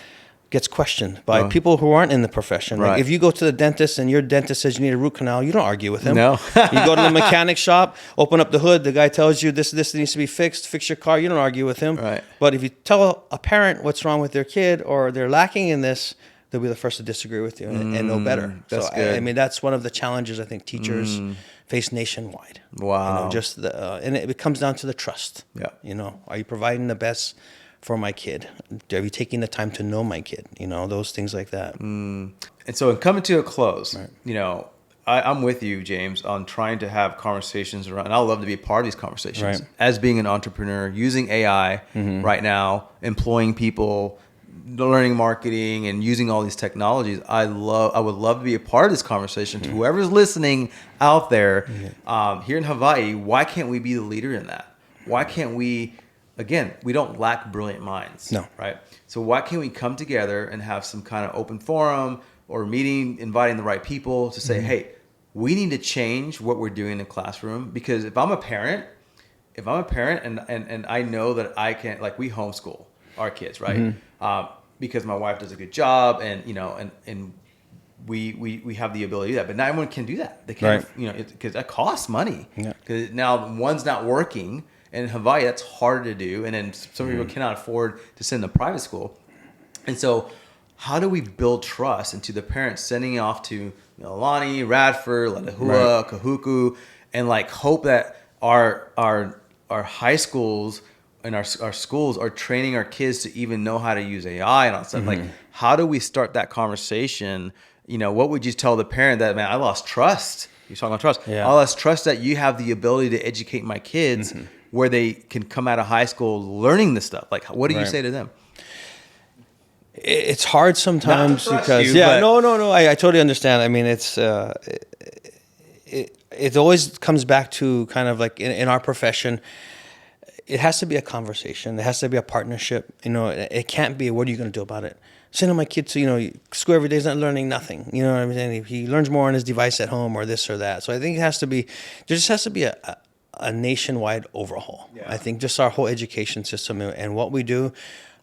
gets questioned by people who aren't in the profession. Like if you go to the dentist and your dentist says you need a root canal, you don't argue with him. No. You go to the mechanic shop, open up the hood, the guy tells you this needs to be fixed, fix your car, you don't argue with him. Right. But if you tell a parent what's wrong with their kid or they're lacking in this, they'll be the first to disagree with you and know better. That's so good. I mean, that's one of the challenges I think teachers face nationwide. Wow. You know, and it comes down to the trust. Yeah. You know, are you providing the best for my kid? Are you taking the time to know my kid? You know, those things like that. And so in coming to a close, you know, I'm with you, James, on trying to have conversations around, and I love to be a part of these conversations. Right. As being an entrepreneur, using AI right now, employing people, learning marketing, and using all these technologies, I would love to be a part of this conversation. To whoever's listening out there, here in Hawaii, why can't we be the leader in that? Why can't we? Again, we don't lack brilliant minds. No. Right? So why can't we come together and have some kind of open forum or meeting, inviting the right people to say, hey, we need to change what we're doing in the classroom? Because if I'm a parent and I know that I can, like we homeschool our kids, right? Because my wife does a good job and, you know, and we have the ability to do that. But not everyone can do that. They can't, you know, because that costs money. Because now one's not working. And in Hawaii, that's hard to do. And then some people cannot afford to send them to private school. And so how do we build trust into the parents sending off to Milani, Radford, Lalehua, Kahuku, and like hope that our our high schools and our schools are training our kids to even know how to use AI and all that stuff. Like, how do we start that conversation? You know, what would you tell the parent that, man, I lost trust? You're talking about trust. Yeah. I lost trust that you have the ability to educate my kids where they can come out of high school learning this stuff. Like, what do you say to them? It's hard sometimes because you, but- no. I totally understand. I mean, it always comes back to kind of like in our profession, it has to be a conversation. It has to be a partnership. You know, it can't be, what are you going to do about it? Sending my kid to, you know, school every day is not learning nothing. You know what I'm saying? He learns more on his device at home or this or that. So I think there just has to be a nationwide overhaul. Yeah. I think just our whole education system and what we do.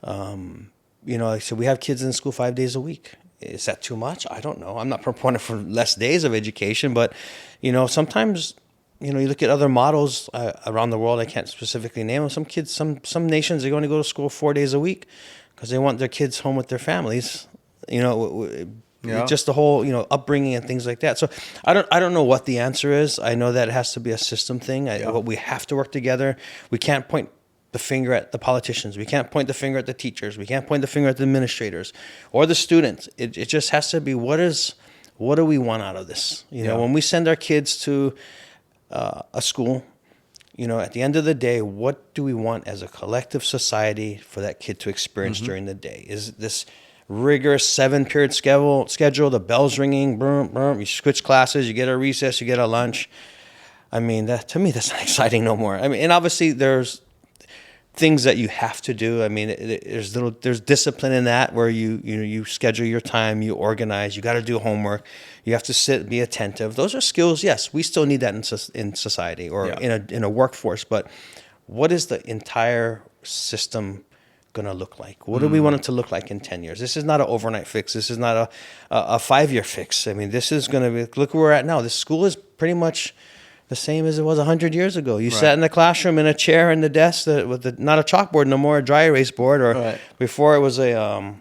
You know, like I said, we have kids in school 5 days a week. Is that too much? I don't know. I'm not proponent for less days of education, but, you know, sometimes, you know, you look at other models around the world. I can't specifically name them. Some kids, some nations, they're going to go to school 4 days a week because they want their kids home with their families. You know, just the whole, you know, upbringing and things like that. So I don't know what the answer is. I know that it has to be a system thing. We have to work together. We can't point the finger at the politicians. We can't point the finger at the teachers. We can't point the finger at the administrators or the students. It just has to be, what do we want out of this? You know, when we send our kids to a school, you know, at the end of the day, what do we want as a collective society for that kid to experience during the day? Is this rigorous 7-period schedule, the bells ringing, boom, boom, you switch classes, you get a recess, you get a lunch. I mean, to me, that's not exciting no more. I mean, and obviously there's things that you have to do. I mean, there's discipline in that where you schedule your time, you organize, you got to do homework, you have to sit, be attentive. Those are skills. Yes, we still need that in society or in a workforce. But what is the entire system going to look like? What do we want it to look like in 10 years? This is not an overnight fix. This is not a 5-year fix. I mean, this is going to be, look where we're at now. This school is pretty much the same as it was 100 years ago. You sat in the classroom in a chair in the desk with not a chalkboard no more, a dry erase board, or before it was a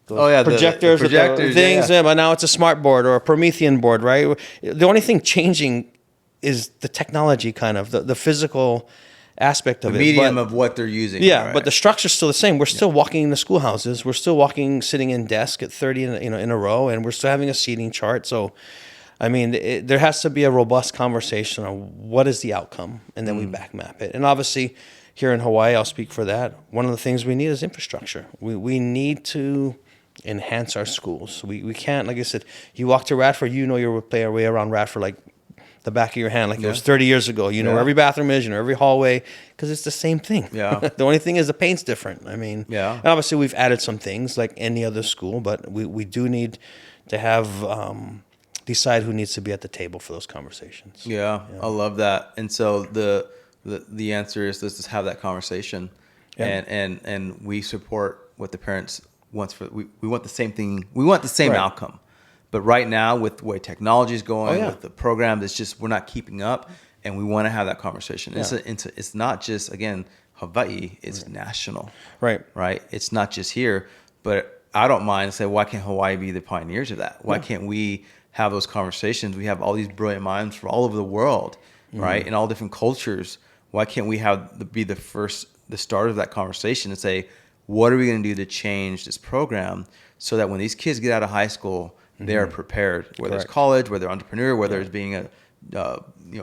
projectors, the projectors with the things, but now it's a smart board or a Promethean board, right? The only thing changing is the technology, kind of the physical aspect of the it. medium of what they're using. Yeah, but the structure's still the same. We're still walking in the schoolhouses. We're still sitting in desk at 30 in a row, and we're still having a seating chart. So, I mean, there has to be a robust conversation on what is the outcome, and then we back map it. And obviously, here in Hawaii, I'll speak for that. One of the things we need is infrastructure. We need to enhance our schools. We can't, like I said, you walk to Radford, you know your way around Radford like the back of your hand, like it was 30 years ago. You know where every bathroom is, you know every hallway, because it's the same thing. Yeah. The only thing is the paint's different. I mean, and obviously we've added some things like any other school, but we do need to have decide who needs to be at the table for those conversations. Yeah, I love that. And so the answer is, let's just have that conversation, and we support what the parents wants. We want the same thing. We want the same outcome. But right now, with the way technology is going, with the program, it's just we're not keeping up, and we want to have that conversation. Yeah. It's not just, again, Hawaii. It's national. Right. It's not just here. But I don't mind saying, why can't Hawaii be the pioneers of that? Why can't we have those conversations? We have all these brilliant minds from all over the world, right, in all different cultures. Why can't we be the start of that conversation and say, what are we going to do to change this program so that when these kids get out of high school, they are prepared, whether it's college, whether entrepreneur, whether it's being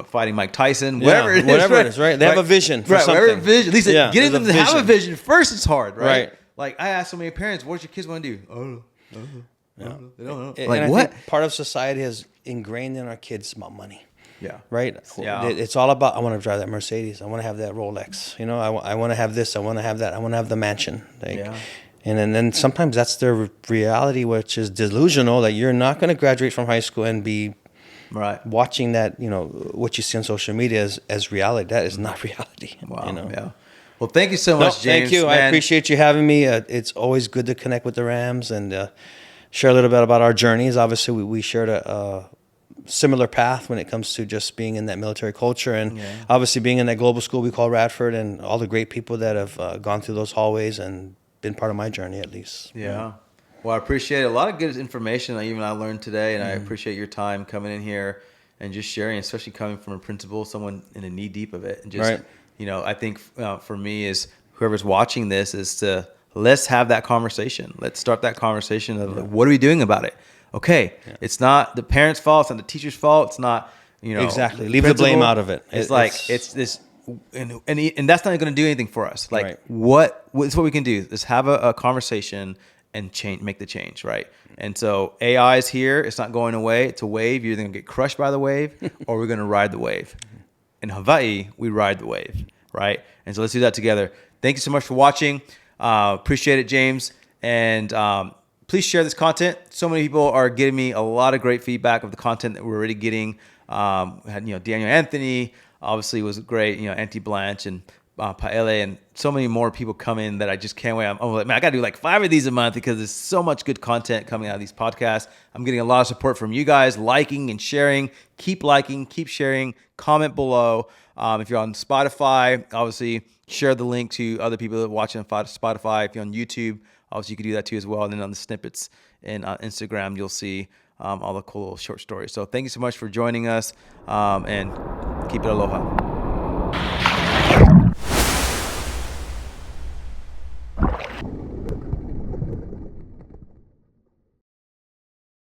fighting Mike Tyson, whatever it is, right? They have a vision for something. Whatever vision. At least getting them to have a vision first is hard, right? Like, I ask so many parents, what does your kids want to do? I don't know. They don't know. Like, what? Part of society has ingrained in our kids about money. Yeah. Right? Yeah. It's all about, I want to drive that Mercedes. I want to have that Rolex. You know, I want to have this. I want to have that. I want to have the mansion. And then sometimes that's their reality, which is delusional, that you're not going to graduate from high school and be watching that, you know, what you see on social media as reality. That is not reality. Wow. You know? Yeah. Well, thank you so much, James. Thank you. Man. I appreciate you having me. It's always good to connect with the Rams and share a little bit about our journeys. Obviously, we shared a similar path when it comes to just being in that military culture, and obviously being in that global school we call Radford, and all the great people that have gone through those hallways and been part of my journey, at least. Yeah. Well, I appreciate it. A lot of good information I learned today, and I appreciate your time coming in here and just sharing, especially coming from a principal, someone in a knee deep of it, and just I think for me is whoever's watching this is to let's have that conversation. Let's start that conversation of what are we doing about it? Okay, it's not the parents' fault. It's not the teacher's fault. It's not Exactly. Leave the blame out of it. It's this, and that's not going to do anything for us. Like Right. what's what we can do is have a conversation and make the change, right? And so AI is here. It's not going away. It's a wave. You're either going to get crushed by the wave or we're going to ride the wave. In Hawaii, we ride the wave, right? And so let's do that together. Thank you so much for watching. Appreciate it, James. And please share this content. So many people are giving me a lot of great feedback of the content that we're already getting. We had, Daniel Anthony, obviously was great. Auntie Blanche and Paele, and so many more people come in that I just can't wait. I'm like, man, I got to do like 5 of these a month because there's so much good content coming out of these podcasts. I'm getting a lot of support from you guys, liking and sharing. Keep liking, keep sharing, comment below. If you're on Spotify, obviously share the link to other people that are watching on Spotify. If you're on YouTube, obviously you can do that too as well. And then on the snippets in Instagram, you'll see all the cool little short stories. So thank you so much for joining us, and keep it aloha.